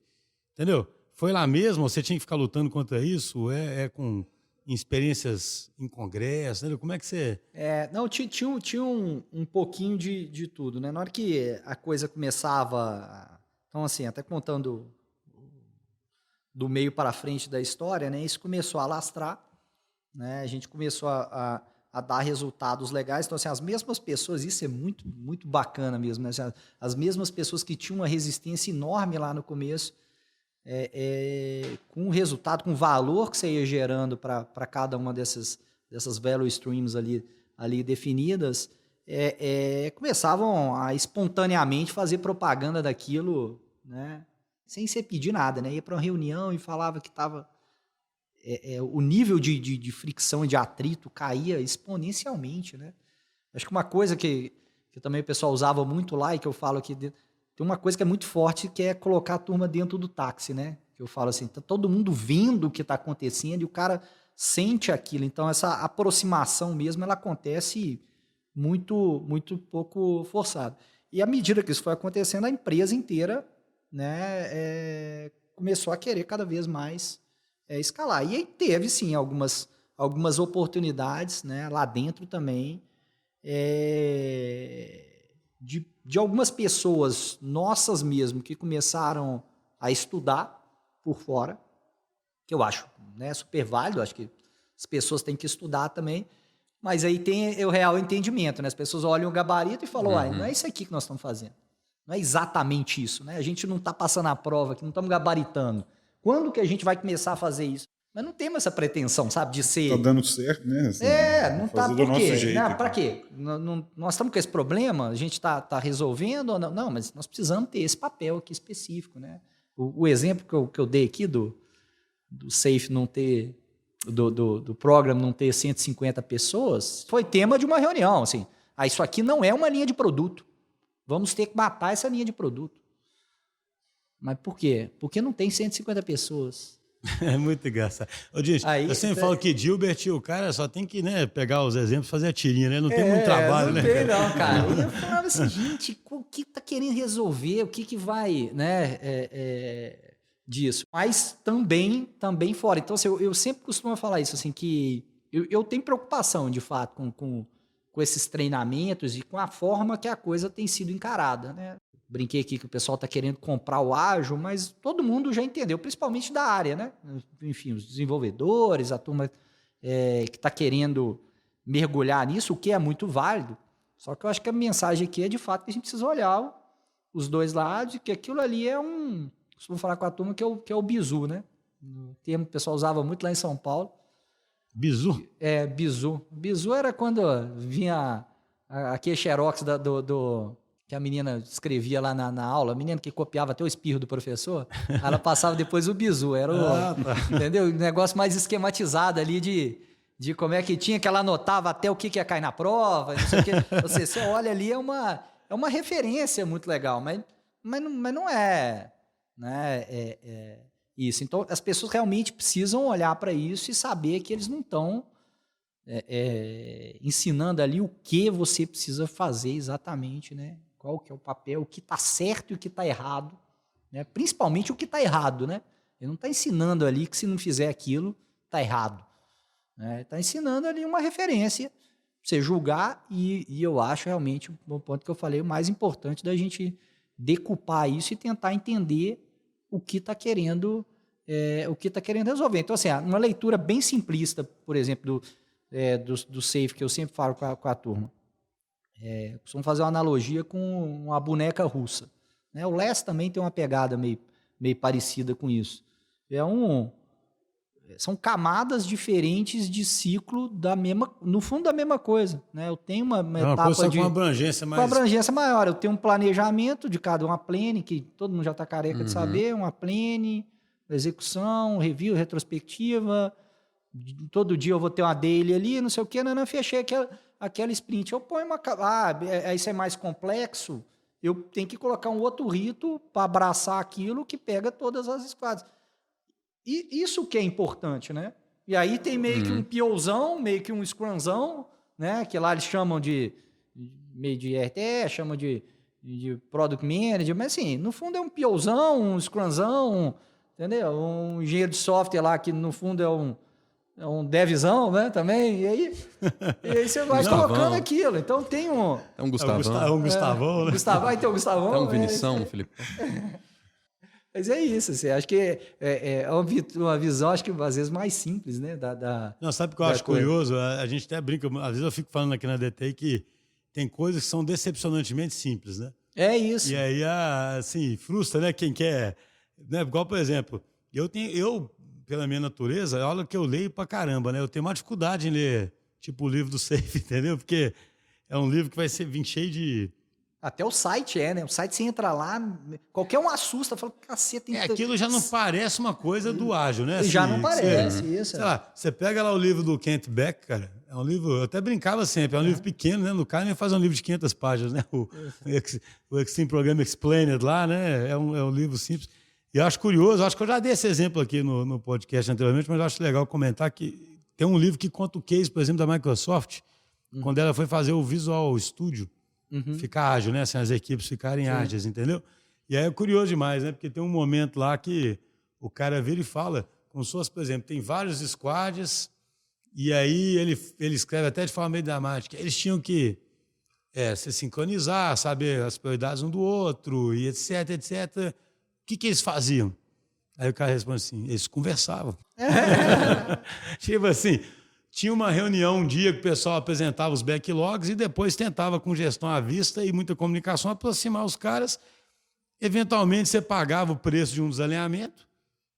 Entendeu? Foi lá mesmo? Ou você tinha que ficar lutando contra isso? Com experiências em congresso? Entendeu? Como é que você... Não, tinha um pouquinho de tudo, né? Na hora que a coisa começava... Então, assim, até contando... do meio para frente da história, né? Isso começou a alastrar, né? A gente começou a dar resultados legais. Então, assim, as mesmas pessoas, isso é muito, muito bacana mesmo, né? As mesmas pessoas que tinham uma resistência enorme lá no começo, com o resultado, com o valor que você ia gerando para cada uma dessas value streams ali definidas, começavam a espontaneamente fazer propaganda daquilo, né? Sem você pedir nada, né? Ia para uma reunião e falava que estava... o nível de fricção e de atrito caía exponencialmente, né? Acho que uma coisa que também o pessoal usava muito lá e que eu falo aqui, tem uma coisa que é muito forte, que é colocar a turma dentro do táxi, né? Que eu falo assim, tá todo mundo vendo o que está acontecendo e o cara sente aquilo. Então, essa aproximação mesmo, ela acontece muito, muito pouco forçado. E à medida que isso foi acontecendo, a empresa inteira, né, começou a querer cada vez mais escalar. E aí teve, sim, algumas oportunidades, né, lá dentro também, de algumas pessoas nossas mesmo que começaram a estudar por fora, que eu acho, né, super válido, acho que as pessoas têm que estudar também, mas aí tem o real entendimento, né? As pessoas olham o gabarito e falam, não é isso aqui que nós estamos fazendo. Não é exatamente isso, né? A gente não está passando a prova aqui, não estamos gabaritando. Quando que a gente vai começar a fazer isso? Mas não temos essa pretensão, sabe, de ser... Tá dando certo, né? Assim, não tá, do por nosso quê? jeito. Para quê? Nós estamos com esse problema, a gente está resolvendo ou não? Não, mas nós precisamos ter esse papel aqui específico, né? O exemplo que eu dei aqui do SAFE não ter... Do programa não ter 150 pessoas, foi tema de uma reunião, assim. Isso aqui não é uma linha de produto. Vamos ter que matar essa linha de produto. Mas por quê? Porque não tem 150 pessoas. É muito engraçado. Ô, gente, eu sempre falo que Gilbert, o cara só tem que, né, pegar os exemplos e fazer a tirinha, né? Não tem muito trabalho, né? Não tem, não, cara. E eu falava assim, gente, o que tá querendo resolver? O que vai, né, disso? Mas também fora. Então, assim, eu sempre costumo falar isso, assim, que eu tenho preocupação, de fato, com esses treinamentos e com a forma que a coisa tem sido encarada, né? Brinquei aqui que o pessoal está querendo comprar o ágil, mas todo mundo já entendeu, principalmente da área, né? Enfim, os desenvolvedores, a turma que está querendo mergulhar nisso, o que é muito válido. Só que eu acho que a mensagem aqui é, de fato, que a gente precisa olhar os dois lados e que aquilo ali é vou falar com a turma que é o bizu, né? O termo que o pessoal usava muito lá em São Paulo. Bizu? Bizu. Bizu era quando vinha aquele xerox que a menina escrevia lá na aula, a menina que copiava até o espirro do professor, ela passava depois o bizu. Era entendeu? Um negócio mais esquematizado ali de como é que tinha, que ela anotava até o que ia cair na prova, não sei o quê. Você olha ali, é uma referência muito legal, mas não é, né? Isso. Então, as pessoas realmente precisam olhar para isso e saber que eles não estão ensinando ali o que você precisa fazer exatamente, né? Qual que é o papel, o que está certo e o que está errado, né? Principalmente o que está errado, né? Ele não está ensinando ali que se não fizer aquilo, está errado. Está ensinando ali uma referência para você julgar e eu acho realmente, o ponto que eu falei, o mais importante da gente decupar isso e tentar entender o que está querendo resolver. Então, assim, uma leitura bem simplista, por exemplo, do SAFE, que eu sempre falo com a turma. Costumo fazer uma analogia com uma boneca russa, né? O Les também tem uma pegada meio parecida com isso. São camadas diferentes de ciclo no fundo da mesma coisa, né? Eu tenho uma etapa coisa com uma abrangência mais... Com uma abrangência maior. Eu tenho um planejamento de uma plane, que todo mundo já está careca de saber, uma plane, execução, review, retrospectiva. Todo dia eu vou ter uma daily ali, não sei o quê, não fechei aquela sprint. Eu ponho isso é mais complexo, eu tenho que colocar um outro rito para abraçar aquilo que pega todas as squads. E isso que é importante, né? E aí tem meio que um POzão, meio que um Scrumzão, né? Que lá eles chamam meio de RTE, chamam de Product Manager, mas assim, no fundo é um POzão, um Scrumzão, entendeu? Um engenheiro de software lá que no fundo é um devzão, né, também, e aí você vai colocando aquilo. Então tem um... É um Gustavão. Um Gustavão, né? Gustavão, aí tem o Gustavão. É um Vinição, Felipe. Mas é isso, assim, acho que é uma visão, acho que às vezes mais simples, né? Não, sabe o que eu acho curioso? A gente até brinca, às vezes eu fico falando aqui na DTI que tem coisas que são decepcionantemente simples, né? É isso. E aí, assim, frustra, né? Quem quer... Né? Igual, por exemplo, eu, pela minha natureza, olha que eu leio pra caramba, né? Eu tenho uma dificuldade em ler, tipo, o livro do SAFE, entendeu? Porque é um livro que vai vir cheio de... Até o site né? O site você entra lá, qualquer um assusta, fala, caceta... Aquilo já não parece uma coisa do ágil, né? Já não parece, isso. Sei lá, você pega lá o livro do Kent Beck, cara, é um livro, eu até brincava sempre, é um livro pequeno, né? No cara nem faz um livro de 500 páginas, né? O Extreme Program Explained lá, né? É um livro simples. E eu acho curioso, acho que eu já dei esse exemplo aqui no podcast anteriormente, mas eu acho legal comentar que tem um livro que conta o case, por exemplo, da Microsoft, quando ela foi fazer o Visual Studio, ficar ágil, né? Assim, as equipes ficarem ágeis, entendeu? E aí é curioso demais, né? Porque tem um momento lá que o cara vira e fala, como se fosse, por exemplo, tem vários squads, e aí ele escreve até de forma meio dramática. Eles tinham que se sincronizar, saber as prioridades um do outro, e etc, etc. O que eles faziam? Aí o cara responde assim, eles conversavam. Tipo assim, tinha uma reunião um dia que o pessoal apresentava os backlogs e depois tentava, com gestão à vista e muita comunicação, aproximar os caras Eventualmente você pagava o preço de um desalinhamento,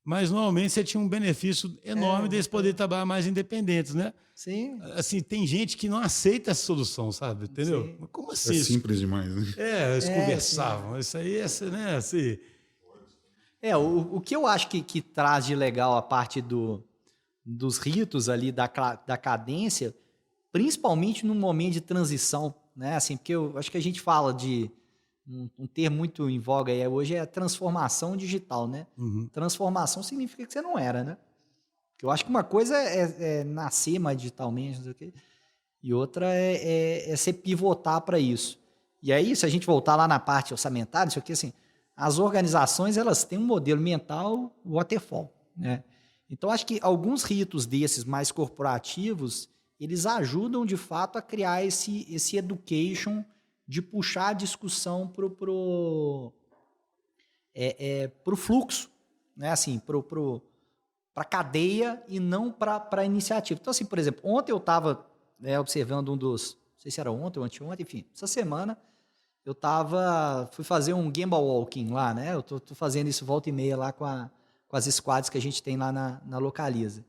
mas normalmente você tinha um benefício enorme deles poder trabalhar mais independentes, né? Sim. Assim, tem gente que não aceita essa solução, sabe? Entendeu? Sim. Mas como assim? É simples demais, né? Eles conversavam. Sim. Isso aí, né? Assim... O que eu acho que traz de legal a parte dos ritos ali, da cadência, principalmente num momento de transição, né? Assim, porque eu acho que a gente fala de um termo muito em voga aí hoje é transformação digital, né? Uhum. Transformação significa que você não era, né? Porque eu acho que uma coisa é nascer mais digitalmente, não sei o quê, e outra é você pivotar para isso. E aí, se a gente voltar lá na parte orçamentária, isso aqui, assim, as organizações elas têm um modelo mental waterfall, né? Então, acho que alguns ritos desses mais corporativos, eles ajudam, de fato, a criar esse education de puxar a discussão pro fluxo, né? Assim, para a cadeia e não para a iniciativa. Então, assim, por exemplo, ontem eu estava observando não sei se era ontem ou anteontem, enfim, essa semana eu fui fazer um Gemba Walking lá, né? Eu tô fazendo isso volta e meia lá com as squads que a gente tem lá na Localiza.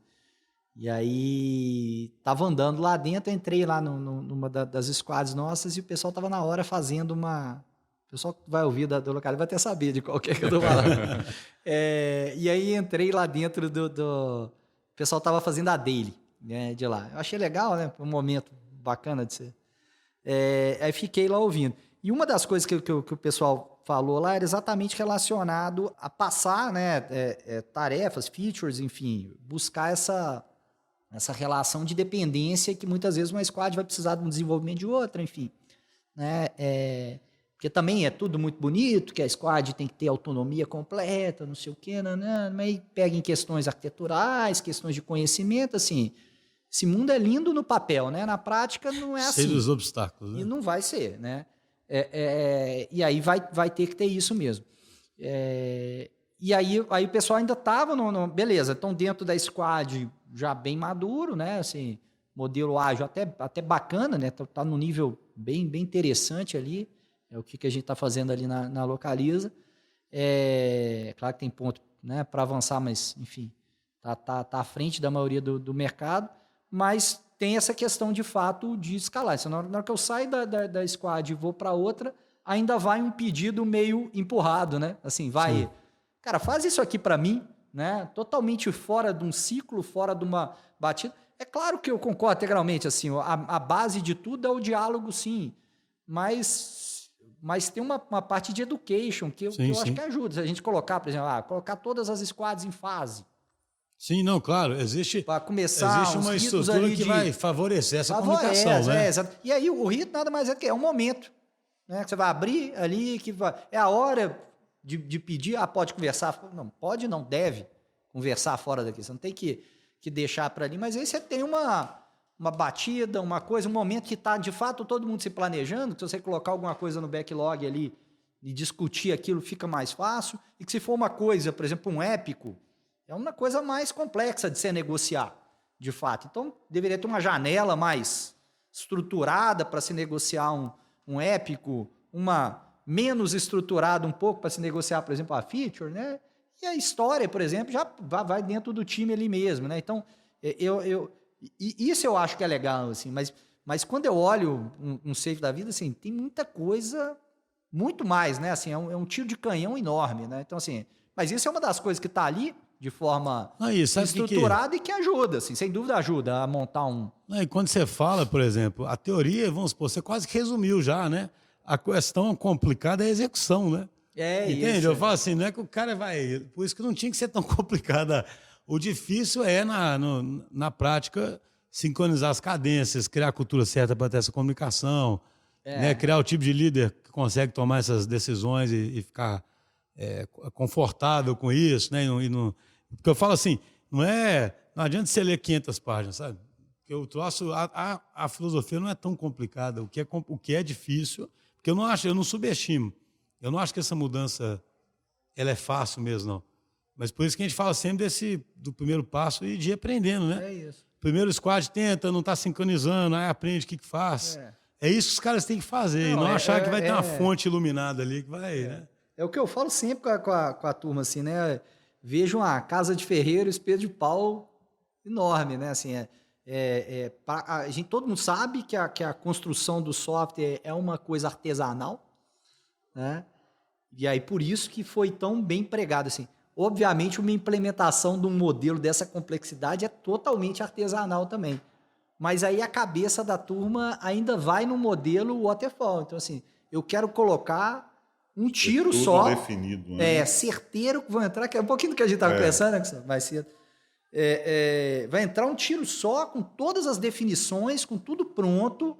E aí, tava andando lá dentro, entrei lá numa das squads nossas e o pessoal tava na hora fazendo uma... O pessoal que vai ouvir da Localiza vai até saber de qual que é que eu tô falando. E aí, entrei lá dentro O pessoal tava fazendo a daily, né, de lá. Eu achei legal, né? Um momento bacana de ser. Aí fiquei lá ouvindo. E uma das coisas que o pessoal falou lá era exatamente relacionado a passar, né, tarefas, features, enfim, buscar essa relação de dependência que muitas vezes uma squad vai precisar de um desenvolvimento de outra, enfim. Né, porque também é tudo muito bonito, que a squad tem que ter autonomia completa, não sei o quê, mas aí pega em questões arquiteturais, questões de conhecimento, assim... Esse mundo é lindo no papel, né? Na prática não é assim. Cheio dos obstáculos, né? E não vai ser, né? E aí vai ter que ter isso mesmo. E aí o pessoal ainda estava beleza, estão dentro da squad já bem maduro, né? Assim, modelo ágil até bacana, né? Tá num nível bem interessante ali. É o que a gente está fazendo ali na Localiza. Claro que tem ponto, né, para avançar, mas enfim, tá à frente da maioria do mercado. Mas tem essa questão, de fato, de escalar. Então, na hora que eu saio da squad e vou para outra, ainda vai um pedido meio empurrado, né? Assim, vai... Sim. Cara, faz isso aqui para mim, né? Totalmente fora de um ciclo, fora de uma batida. É claro que eu concordo integralmente, assim, a base de tudo é o diálogo, sim. Mas tem uma parte de education que eu acho que ajuda. Se a gente colocar, por exemplo, colocar todas as squads em fase. Sim, não, claro, existe uma estrutura que vai favorecer essa comunicação, né? E aí o rito nada mais é que é um momento, né? Que você vai abrir ali, é a hora de pedir, pode conversar, não, pode não, deve conversar fora daqui, você não tem que deixar para ali, mas aí você tem uma batida, uma coisa, um momento que está de fato todo mundo se planejando, que se você colocar alguma coisa no backlog ali e discutir aquilo fica mais fácil, e que se for uma coisa, por exemplo, um épico, é uma coisa mais complexa de se negociar, de fato. Então, deveria ter uma janela mais estruturada para se negociar um épico, uma menos estruturada um pouco para se negociar, por exemplo, a feature, né? E a história, por exemplo, já vai dentro do time ali mesmo, né? Então, isso eu acho que é legal, assim, mas quando eu olho um Safe da vida, assim, tem muita coisa, muito mais, né? Assim, é um tiro de canhão enorme, né? Então, assim, mas isso é uma das coisas que está ali, de forma estruturada e que ajuda, assim, sem dúvida ajuda a montar um... E quando você fala, por exemplo, a teoria, vamos supor, você quase que resumiu já, né? A questão complicada é a execução, né? Entende? Isso. Eu falo assim, não é que o cara vai... Por isso que não tinha que ser tão complicada. O difícil é, na prática, sincronizar as cadências, criar a cultura certa para ter essa comunicação, né? Criar o tipo de líder que consegue tomar essas decisões e ficar confortável com isso, né? Porque eu falo assim, não adianta você ler 500 páginas, sabe? Porque eu troço, a filosofia não é tão complicada. O que é difícil, porque eu não subestimo. Eu não acho que essa mudança ela é fácil mesmo, não. Mas por isso que a gente fala sempre do primeiro passo e de ir aprendendo, né? É isso. Primeiro o squad tenta, não está sincronizando, aí aprende o que faz. É isso que os caras têm que fazer, e não achar que vai ter uma fonte iluminada ali que vai, né? É o que eu falo sempre com a turma, assim, né? Vejo uma casa de ferreiro, espelho de pau enorme, né? Assim, todo mundo sabe que a construção do software é uma coisa artesanal, né? E aí por isso que foi tão bem empregado, assim. Obviamente, uma implementação de um modelo dessa complexidade é totalmente artesanal também. Mas aí a cabeça da turma ainda vai no modelo waterfall. Então, assim, eu quero colocar um tiro tudo só, definido, né? certeiro, que vão entrar, que é um pouquinho do que a gente estava conversando, né, mais cedo. Vai entrar um tiro só, com todas as definições, com tudo pronto.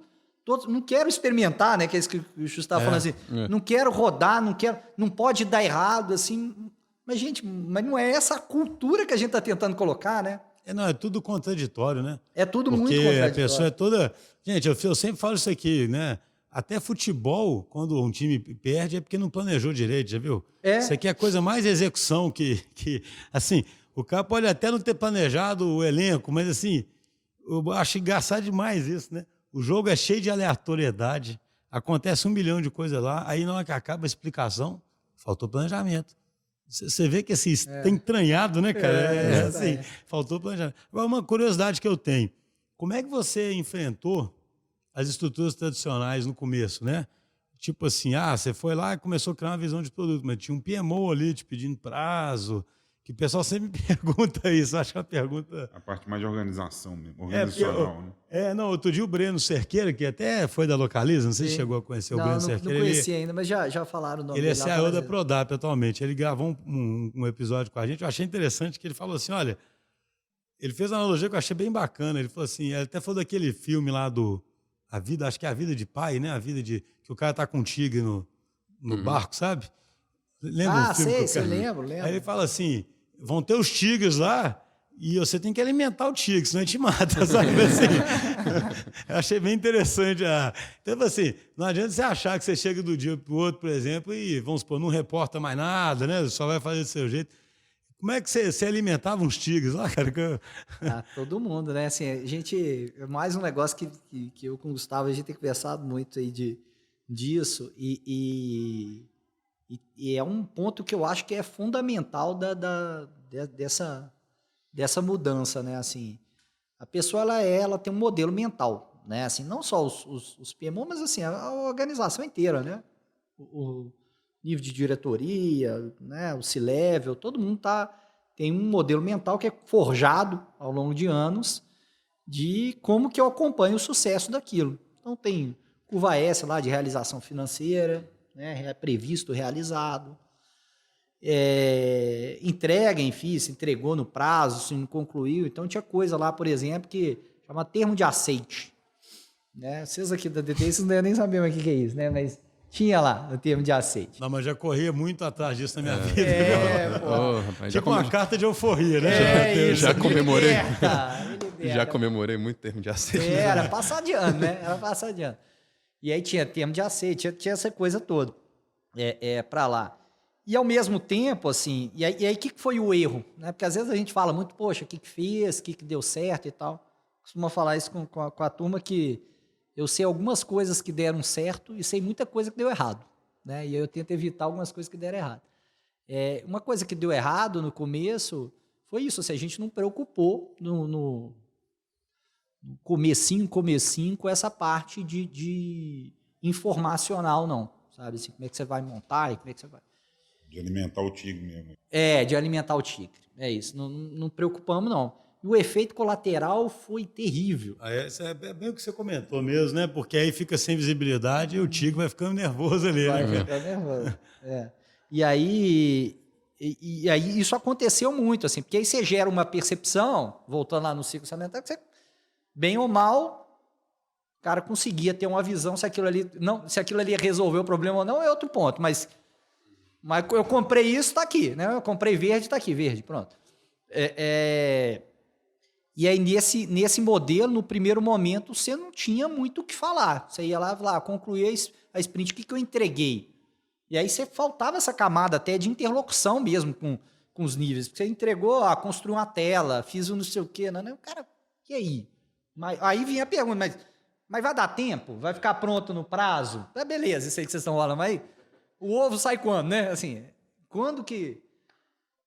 Não quero experimentar, né? Que é isso que o Justo estava falando assim. Não quero rodar, não pode dar errado, assim. Mas, gente, não é essa a cultura que a gente está tentando colocar, né? Não, é tudo contraditório, né? É tudo Porque muito contraditório. A pessoa é toda... Gente, eu sempre falo isso aqui, né? Até futebol, quando um time perde, é porque não planejou direito, já viu? Isso aqui é a coisa mais execução que... Assim, o cara pode até não ter planejado o elenco, mas, assim, eu acho engraçado demais isso, né? O jogo é cheio de aleatoriedade, acontece 1 milhão de coisas lá, aí na hora que acaba a explicação, faltou planejamento. Você vê que assim, tá entranhado, né, cara? Assim, faltou planejamento. Agora, uma curiosidade que eu tenho. Como é que você enfrentou as estruturas tradicionais no começo, né? Tipo assim, você foi lá e começou a criar uma visão de produto, mas tinha um PMO ali te pedindo prazo, que o pessoal sempre me pergunta isso. Acho que é uma pergunta... A parte mais de organização mesmo, organizacional, né? Outro dia o Breno Cerqueira, que até foi da Localiza, não sei se chegou a conhecer o Breno Cerqueira. Não conheci ainda, mas já falaram o nome dele. Ele é CEO da Prodap atualmente. Ele gravou um episódio com a gente, eu achei interessante que ele falou assim, olha, ele fez uma analogia que eu achei bem bacana, ele falou assim, ele até falou daquele filme lá A Vida, acho que é A Vida de Pai, né? A Vida de... que o cara tá com um tigre no barco, sabe? Lembra o filme? Sei, lembro. Aí ele fala assim, vão ter os tigres lá e você tem que alimentar o tigre, senão a gente mata, sabe? Assim, eu achei bem interessante. Então, assim, não adianta você achar que você chega do dia para o outro, por exemplo, e, vamos supor, não reporta mais nada, né? Só vai fazer do seu jeito. Como é que você alimentava uns tigres lá, cara? Todo mundo, né? Assim, a gente... Mais um negócio que eu com o Gustavo, a gente tem conversado muito aí disso e é um ponto que eu acho que é fundamental dessa mudança, né? Assim, a pessoa ela tem um modelo mental, né? Assim, não só os PMO, mas assim, a organização inteira, né? O nível de diretoria, né? O C-level, todo mundo tem um modelo mental que é forjado ao longo de anos de como que eu acompanho o sucesso daquilo. Então tem curva S lá de realização financeira, né? É previsto, realizado. Entrega, enfim, se entregou no prazo, se não concluiu. Então tinha coisa lá, por exemplo, que chama termo de aceite. Né? Vocês aqui da DT, vocês não devem nem saber o que é isso, né? Mas tinha lá o termo de aceite. Não, mas já corria muito atrás disso na minha vida. Rapaz, tipo uma carta de euforia, né? Já comemorei. Liberta. Já comemorei muito termo de aceite. Era passar de ano, né? Era passar de ano. E aí tinha termo de aceite, tinha essa coisa toda para lá. E ao mesmo tempo, assim, e aí o que foi o erro? Né? Porque às vezes a gente fala muito, poxa, o que fez, o que deu certo e tal. Costumo falar isso com a turma que eu sei algumas coisas que deram certo e sei muita coisa que deu errado. Né? E eu tento evitar algumas coisas que deram errado. Uma coisa que deu errado no começo foi isso, assim, a gente não preocupou no comecinho com essa parte de informacional, não. Sabe assim, como é que você vai montar e como é que você vai... De alimentar o tigre mesmo. De alimentar o tigre. É isso. Não preocupamos, não. E o efeito colateral foi terrível. Isso é bem o que você comentou mesmo, né? Porque aí fica sem visibilidade e o tigre vai ficando nervoso ali, vai né? Ficar nervoso. E aí isso aconteceu muito, assim, porque aí você gera uma percepção, voltando lá no ciclo sanitário, que você, bem ou mal, o cara conseguia ter uma visão se aquilo ali ia resolver o problema ou não, é outro ponto, mas eu comprei isso, está aqui, né? Eu comprei verde, está aqui, verde, pronto. E aí, nesse modelo, no primeiro momento, você não tinha muito o que falar. Você ia lá concluir a sprint, o que eu entreguei? E aí, você faltava essa camada até de interlocução mesmo com os níveis. Você entregou, construiu uma tela, fiz um não sei o quê. Não, cara, e aí? Aí vinha a pergunta, mas vai dar tempo? Vai ficar pronto no prazo? Beleza, isso aí que vocês estão falando, mas O ovo sai quando, né? Assim, quando que...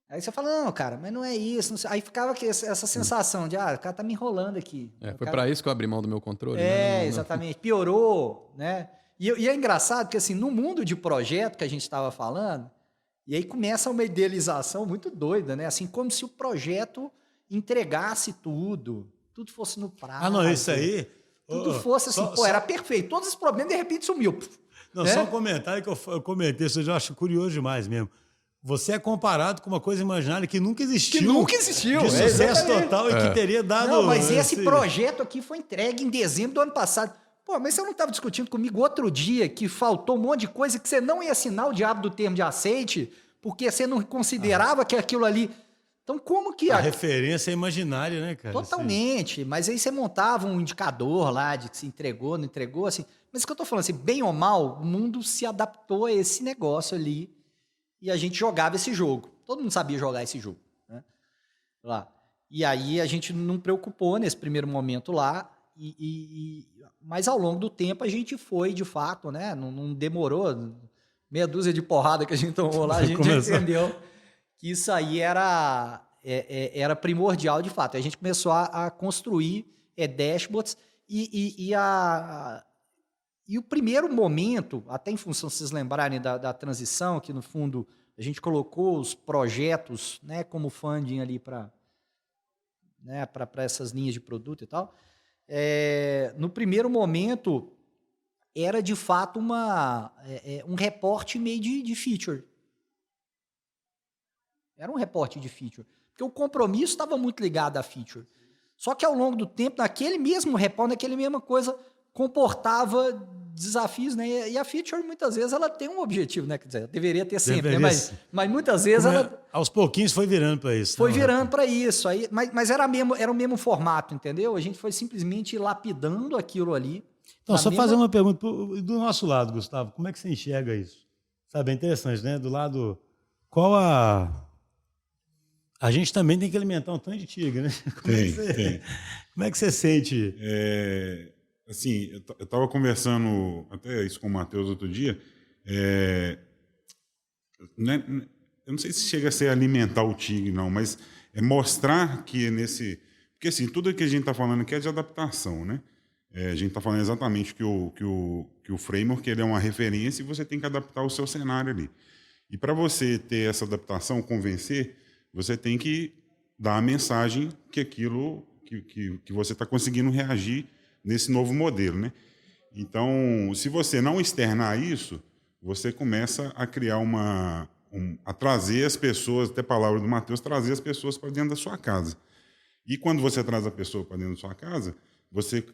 Aí você fala, não, cara, mas não é isso. Não sei. Aí ficava essa sensação de, o cara tá me enrolando aqui. Foi para isso que eu abri mão do meu controle. Exatamente. Piorou, né? E é engraçado porque, assim, no mundo de projeto que a gente estava falando, e aí começa uma idealização muito doida, né? Assim, como se o projeto entregasse tudo fosse no prazo. Não, isso aí... Tudo fosse assim, era perfeito. Todos os problemas, de repente, sumiu. Não, só um comentário que eu comentei, isso eu já acho curioso demais mesmo. Você é comparado com uma coisa imaginária que nunca existiu. Que nunca existiu. De sucesso total e que teria dado... Não, mas esse projeto aqui foi entregue em dezembro do ano passado. Pô, mas você não estava discutindo comigo outro dia que faltou um monte de coisa que você não ia assinar o diabo do termo de aceite porque você não considerava que aquilo ali... Então, como que... A referência é imaginária, né, cara? Totalmente. Assim. Mas aí você montava um indicador lá de que se entregou, não entregou, assim. Mas o que eu tô falando, assim, bem ou mal, o mundo se adaptou a esse negócio ali e a gente jogava esse jogo. Todo mundo sabia jogar esse jogo, né? Lá. E aí a gente não preocupou nesse primeiro momento lá, mas ao longo do tempo a gente foi, de fato, né? Não demorou, meia dúzia de porrada que a gente tomou lá, a gente entendeu que isso aí era primordial de fato. A gente começou a construir dashboards e o primeiro momento, até em função, se vocês lembrarem da transição, que no fundo a gente colocou os projetos, né, como funding ali para essas linhas de produto e tal, no primeiro momento era de fato um reporte meio de feature. Era um reporte de feature. Porque o compromisso estava muito ligado à feature. Só que ao longo do tempo, naquele mesmo reporte, naquela mesma coisa, comportava desafios, né? E a feature, muitas vezes, ela tem um objetivo, né? Quer dizer, deveria ter sempre, né? Mas muitas vezes ela... Aos pouquinhos foi virando para isso. Foi virando para isso. Aí, mas era o mesmo formato, entendeu? A gente foi simplesmente lapidando aquilo ali. Então, só fazer uma pergunta do nosso lado, Gustavo. Como é que você enxerga isso? Sabe, é interessante, né? Do lado... Qual a gente também tem que alimentar um tanto de tigre, né? Tem. Como é que você sente? Assim, eu estava conversando até isso com o Matheus outro dia. Eu não sei se chega a ser alimentar o tigre, não, mas é mostrar que nesse... Porque assim, tudo que a gente está falando aqui é de adaptação, né? A gente está falando exatamente que o framework ele é uma referência e você tem que adaptar o seu cenário ali. E para você ter essa adaptação, convencer, você tem que dar a mensagem que aquilo que você está conseguindo reagir nesse novo modelo, né? Então, se você não externar isso, você começa a criar a trazer as pessoas, até a palavra do Matheus, trazer as pessoas para dentro da sua casa. E quando você traz a pessoa para dentro da sua casa,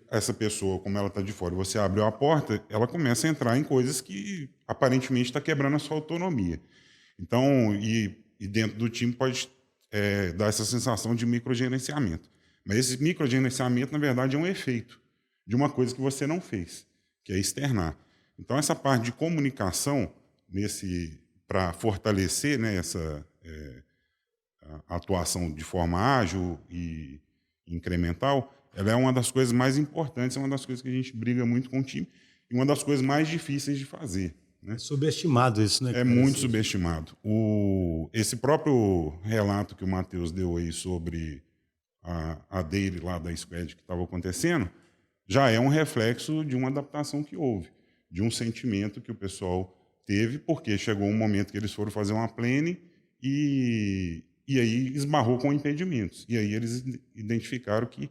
essa pessoa, como ela está de fora, você abre a porta, ela começa a entrar em coisas que aparentemente está quebrando a sua autonomia. Então, e dentro do time pode dar essa sensação de microgerenciamento. Mas esse microgerenciamento, na verdade, é um efeito de uma coisa que você não fez, que é externar. Então, essa parte de comunicação, para fortalecer, né, a atuação de forma ágil e incremental, ela é uma das coisas mais importantes, é uma das coisas que a gente briga muito com o time e uma das coisas mais difíceis de fazer. Né? É subestimado isso, né? É muito subestimado. Esse próprio relato que o Matheus deu aí sobre a daily lá da Squad que estava acontecendo, já é um reflexo de uma adaptação que houve, de um sentimento que o pessoal teve, porque chegou um momento que eles foram fazer uma plane e aí esbarrou com impedimentos. E aí eles identificaram que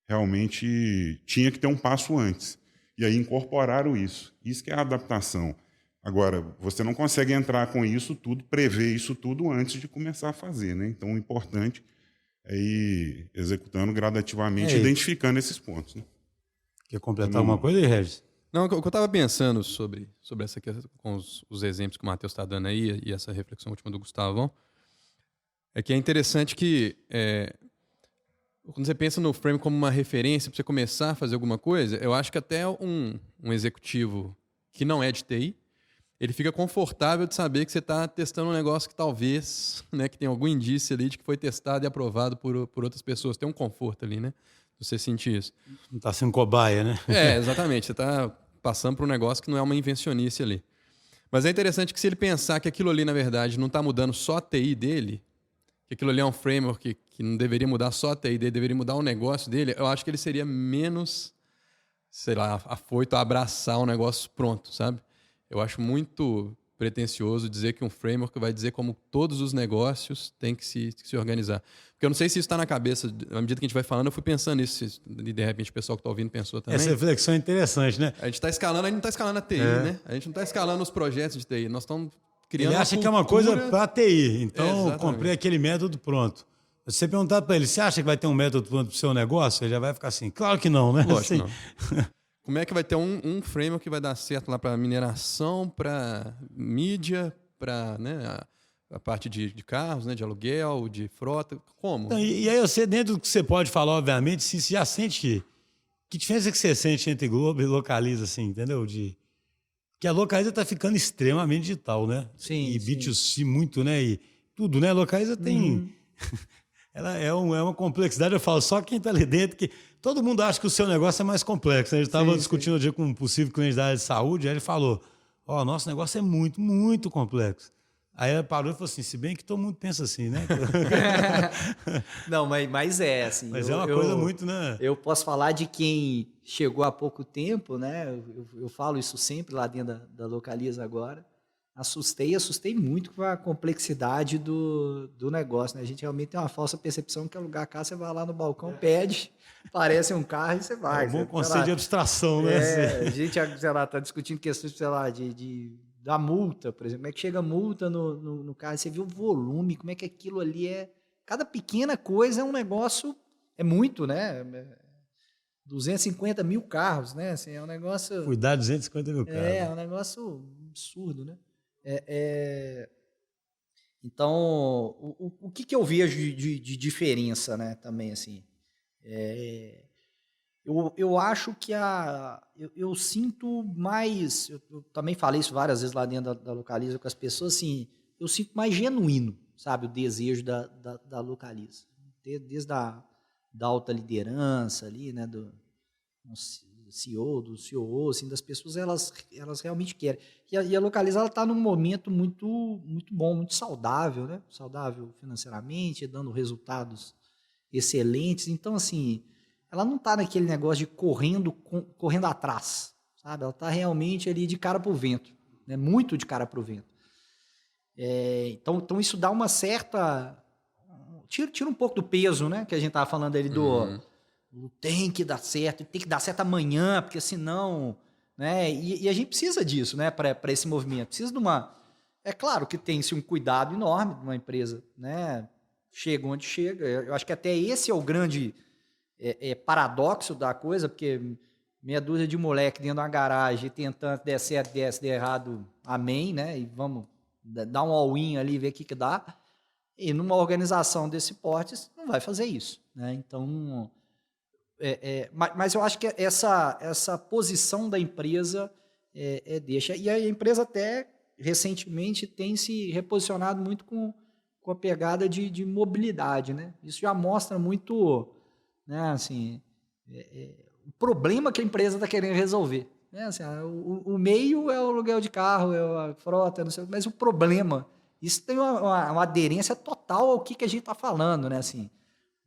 realmente tinha que ter um passo antes. E aí incorporaram isso. Isso que é a adaptação. Agora, você não consegue entrar com isso tudo, prever isso tudo antes de começar a fazer, né? Então, o importante é ir executando gradativamente, identificando esses pontos. Né? Quer completar alguma coisa aí, Regis? Não, o que eu estava pensando sobre essa questão, com os exemplos que o Matheus está dando aí, e essa reflexão última do Gustavão, é que é interessante que quando você pensa no frame como uma referência para você começar a fazer alguma coisa, eu acho que até um executivo que não é de TI, ele fica confortável de saber que você está testando um negócio que talvez, né, que tem algum indício ali de que foi testado e aprovado por outras pessoas. Tem um conforto ali, né? Você sentir isso. Não está sendo cobaia, né? Exatamente. Você está passando por um negócio que não é uma invencionice ali. Mas é interessante que se ele pensar que aquilo ali, na verdade, não está mudando só a TI dele, que aquilo ali é um framework que não deveria mudar só a TI dele, deveria mudar o negócio dele, eu acho que ele seria menos, sei lá, afoito a abraçar um negócio pronto, sabe? Eu acho muito pretensioso dizer que um framework vai dizer como todos os negócios têm que se organizar. Porque eu não sei se isso está na cabeça, à medida que a gente vai falando, eu fui pensando nisso, e de repente o pessoal que está ouvindo pensou também. Essa reflexão é interessante, né? A gente está escalando, a gente não está escalando a TI, né? A gente não está escalando os projetos de TI, nós estamos criando. Ele acha que é uma coisa para TI, então comprei aquele método pronto. Se você perguntar para ele, você acha que vai ter um método pronto para o seu negócio? Ele já vai ficar assim, claro que não, né? Lógico assim. que não. Como é que vai ter um framework que vai dar certo lá para mineração, para mídia, para, né, a parte de carros, né, de aluguel, de frota? Como? Então, e aí você, dentro do que você pode falar, obviamente, se você já sente... Que diferença que você sente entre Globo e Localiza, assim, entendeu? Que a Localiza está ficando extremamente digital, né? Sim, e B2C muito, né? E tudo, né? A Localiza tem... Ela é uma complexidade, eu falo, só quem está ali dentro, que todo mundo acha que o seu negócio é mais complexo. Né? A gente estava discutindo um dia com um possível cliente da área de saúde, aí ele falou, nosso negócio é muito, muito complexo. Aí ela parou e falou assim, se bem que todo mundo pensa assim, né? Não, mas é assim. Mas é uma coisa muito, né? Eu posso falar de quem chegou há pouco tempo, né? Eu falo isso sempre lá dentro da Localiza agora. Assustei muito com a complexidade do negócio, né? A gente realmente tem uma falsa percepção que alugar carro, você vai lá no balcão, pede, parece um carro e você vai. É um bom conceito de abstração, né? A gente, sei lá, está discutindo questões, sei lá, da multa, por exemplo. Como é que chega a multa no carro? Você vê o volume, como é que aquilo ali é... Cada pequena coisa é um negócio, é muito, né? 250 mil carros, né? Assim, é um negócio... Cuidar de 250 mil carros. É um negócio absurdo, né? Então, o que eu vejo de diferença, né, também, assim, eu acho que eu sinto mais, eu também falei isso várias vezes lá dentro da Localiza com as pessoas, assim, eu sinto mais genuíno, sabe, o desejo da Localiza, desde a da alta liderança ali, né, do CEO, do COO, assim, das pessoas, elas realmente querem. E a Localiza, ela está num momento muito, muito bom, muito saudável, né? Saudável financeiramente, dando resultados excelentes. Então, assim, ela não está naquele negócio de correndo atrás, sabe? Ela está realmente ali de cara para o vento, né? Muito de cara para o vento. Então, isso dá uma certa... Tira um pouco do peso, né? Que a gente estava falando ali tem que dar certo, tem que dar certo amanhã, porque senão... Né? E a gente precisa disso, né? Para esse movimento. Precisa de uma... É claro que tem-se um cuidado enorme de uma empresa, né? Chega onde chega. Eu acho que até esse é o grande paradoxo da coisa, porque meia dúzia de moleque dentro de uma garagem tentando der certo, der errado, amém, né? E vamos dar um all-in ali e ver o que dá. E numa organização desse porte, não vai fazer isso, né? Então... mas eu acho que essa posição da empresa deixa. E a empresa até recentemente tem se reposicionado muito com a pegada de mobilidade, né? Isso já mostra muito, né, assim, o problema que a empresa está querendo resolver. Né? Assim, o meio é o aluguel de carro, é a frota, não sei, mas o problema, isso tem uma aderência total ao que a gente está falando, né? Assim,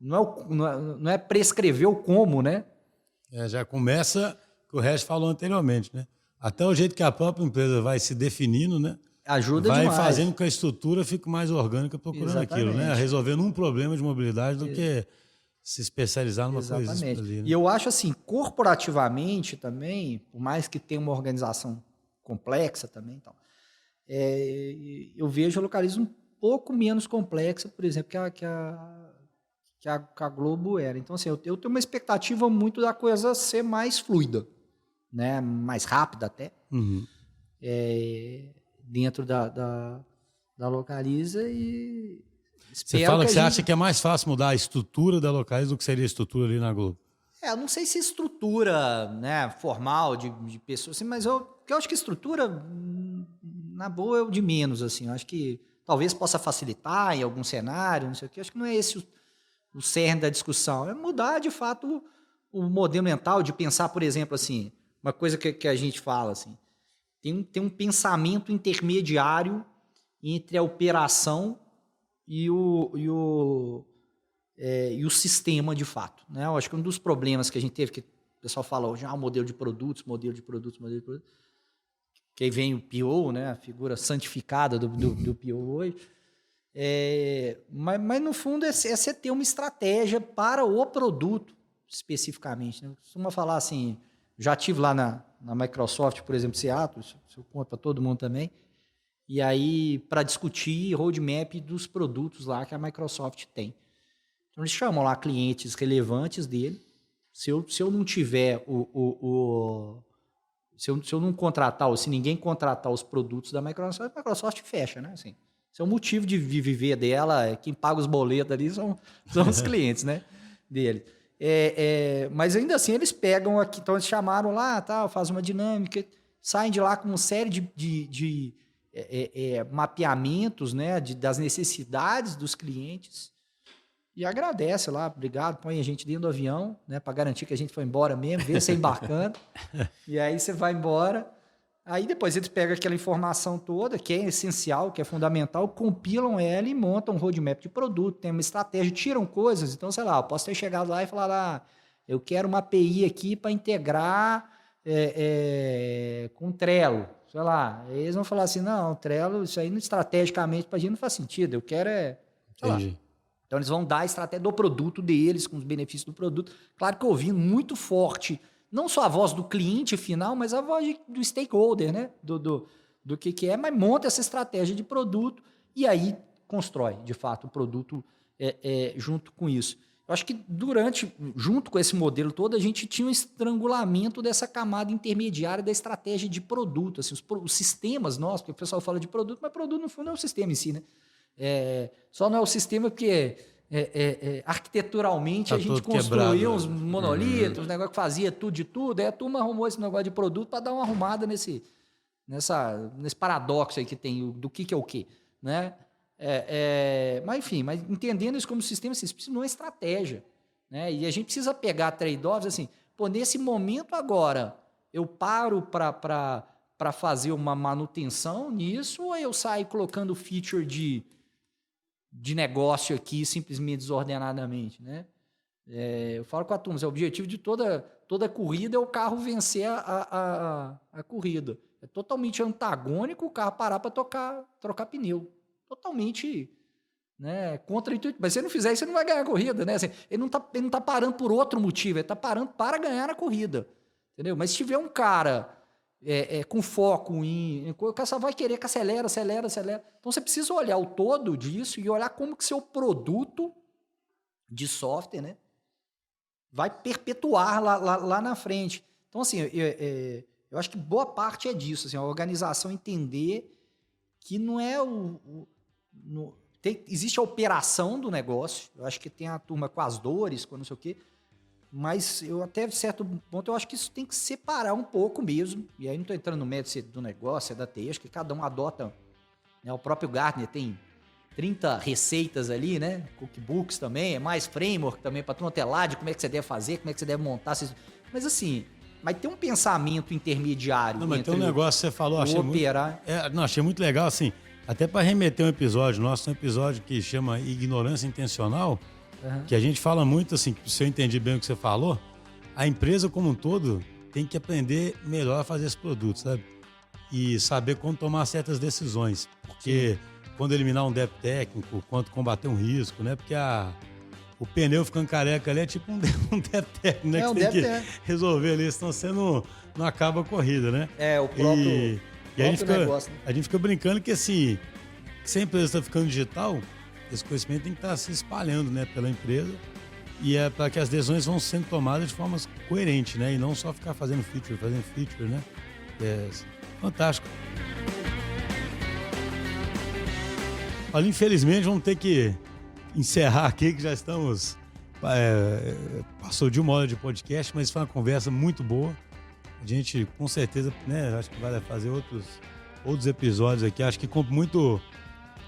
não é prescrever o como, né? Já começa o que o Regis falou anteriormente, né? Até o jeito que a própria empresa vai se definindo, né? Ajuda vai demais. Fazendo com que a estrutura fique mais orgânica procurando aquilo, né? Resolvendo um problema de mobilidade do que se especializar numa coisa ali, né? E eu acho assim, corporativamente também, por mais que tenha uma organização complexa também, então, eu vejo a Localiza um pouco menos complexa, por exemplo, que a Globo era. Então, assim, eu tenho uma expectativa muito da coisa ser mais fluida, né? Mais rápida até, dentro da Localiza. E você fala que você acha que é mais fácil mudar a estrutura da Localiza do que seria a estrutura ali na Globo? Eu não sei se estrutura, né, formal de pessoas, assim, mas eu acho que estrutura, na boa, é o de menos. Assim. Eu acho que talvez possa facilitar em algum cenário, não sei o quê. Eu acho que não é esse o cerne da discussão. É mudar, de fato, o modelo mental de pensar, por exemplo, assim, uma coisa que a gente fala, assim, tem um pensamento intermediário entre a operação e o sistema de fato, né? Eu acho que um dos problemas que a gente teve, que o pessoal fala hoje, modelo de produtos, que aí vem o PO, né? A figura santificada do PO hoje. Mas no fundo é você ter uma estratégia para o produto especificamente, né? Costuma falar assim, já estive lá na Microsoft, por exemplo, Seattle, isso eu conto para todo mundo também, e aí para discutir roadmap dos produtos lá que a Microsoft tem. Então eles chamam lá clientes relevantes dele. Se eu não tiver se eu não contratar, ou se ninguém contratar os produtos da Microsoft, a Microsoft fecha, né? Assim, isso é o motivo de viver dela, quem paga os boletos ali são os clientes, né? Dele. Mas ainda assim eles pegam aqui, então eles chamaram lá, tal, fazem uma dinâmica, saem de lá com uma série de mapeamentos, né, das necessidades dos clientes e agradece lá, obrigado, põe a gente dentro do avião, né, para garantir que a gente foi embora mesmo, vê você embarcando, e aí você vai embora. Aí depois eles pegam aquela informação toda, que é essencial, que é fundamental, compilam ela e montam um roadmap de produto, tem uma estratégia, tiram coisas. Então, sei lá, eu posso ter chegado lá e falar, eu quero uma API aqui para integrar com Trello. Sei lá, eles vão falar assim, não, Trello, isso aí estrategicamente para a gente não faz sentido, eu quero sei lá. Então eles vão dar a estratégia do produto deles, com os benefícios do produto. Claro que ouvindo muito forte, não só a voz do cliente final, mas a voz do stakeholder, né? Do que é, mas monta essa estratégia de produto e aí constrói, de fato, o produto junto com isso. Eu acho que junto com esse modelo todo, a gente tinha um estrangulamento dessa camada intermediária da estratégia de produto. Assim, os sistemas nossos, porque o pessoal fala de produto, mas produto no fundo é o sistema em si, né? Só não é o sistema porque arquiteturalmente a gente construiu uns monolitos, uns negócios que fazia tudo de tudo, aí a turma arrumou esse negócio de produto para dar uma arrumada nesse paradoxo aí que tem do que é o quê, né? Mas enfim, entendendo isso como sistema, vocês precisam de uma estratégia, né? E a gente precisa pegar trade-offs assim, nesse momento agora eu paro para fazer uma manutenção nisso ou eu saio colocando feature de negócio aqui simplesmente desordenadamente, né? Eu falo com a turma, o objetivo de toda corrida é o carro vencer a corrida. É totalmente antagônico o carro parar para trocar pneu. Totalmente, né, contra-intuitivo. Mas se ele não fizer isso, ele não vai ganhar a corrida, né? Assim, ele não tá parando por outro motivo, ele está parando para ganhar a corrida. Entendeu? Mas se tiver um cara com foco o cara só vai querer que acelera. Então você precisa olhar o todo disso e olhar como que seu produto de software, né, vai perpetuar lá na frente. Então, assim, eu acho que boa parte é disso, assim, a organização entender que não é existe a operação do negócio, eu acho que tem a turma com as dores, com não sei o quê, mas eu até certo ponto eu acho que isso tem que separar um pouco mesmo, e aí não estou entrando no mérito do negócio, da TI, acho que cada um adota, né, o próprio Gartner tem 30 receitas ali, né, cookbooks também, mais framework também para tu lá de como é que você deve fazer, como é que você deve montar, mas assim, mas tem um pensamento intermediário. Não, mas tem um negócio que você falou, achei muito legal, assim, até para remeter um episódio nosso, um episódio que chama Ignorância Intencional, que a gente fala muito, assim, se eu entendi bem o que você falou, a empresa como um todo tem que aprender melhor a fazer esse produto, sabe? E saber quando tomar certas decisões, porque quando eliminar um débito técnico, quando combater um risco, né? Porque o pneu ficando careca ali é tipo um débito técnico, né? Que você tem que resolver ali, senão você não acaba a corrida, né? O próprio e a gente negócio, né? A gente fica brincando que, assim, se a empresa está ficando digital, esse conhecimento tem que estar se espalhando, né, pela empresa, e é para que as decisões vão sendo tomadas de forma coerente, né? E não só ficar fazendo feature, né? É fantástico. Olha, infelizmente vamos ter que encerrar aqui, que já estamos... passou de 1 hora de podcast, mas foi uma conversa muito boa. A gente, com certeza, né, acho que vai fazer outros episódios aqui. Acho que cumpre muito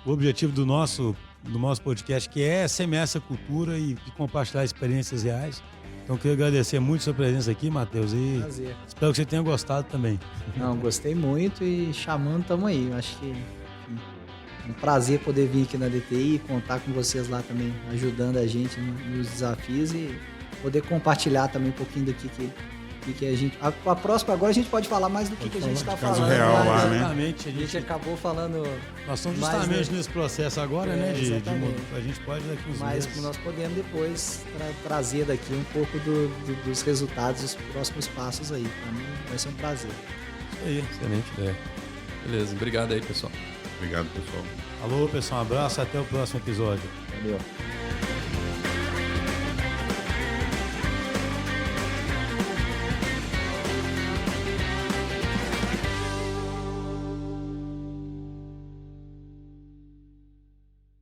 o objetivo do nosso podcast, que é semear essa cultura e compartilhar experiências reais. Então, queria agradecer muito a sua presença aqui, Matheus, e Prazer. espero que você tenha gostado também. Não, gostei muito e chamando, estamos aí. Eu acho que enfim, é um prazer poder vir aqui na DTI e contar com vocês lá também, ajudando a gente nos desafios e poder compartilhar também um pouquinho daqui que a gente... A próxima agora a gente pode falar mais do que a gente está caso falando. real lá, né? Exatamente. A gente acabou falando Nós estamos mais, justamente né? nesse processo agora, né? Exatamente. A gente pode daqui uns mas meses. nós podemos depois trazer daqui um pouco dos resultados dos próximos passos aí. Para mim vai ser um prazer. Isso aí. Excelente ideia. Beleza, obrigado aí, pessoal. Obrigado, pessoal. Alô, pessoal, um abraço, até o próximo episódio. Valeu.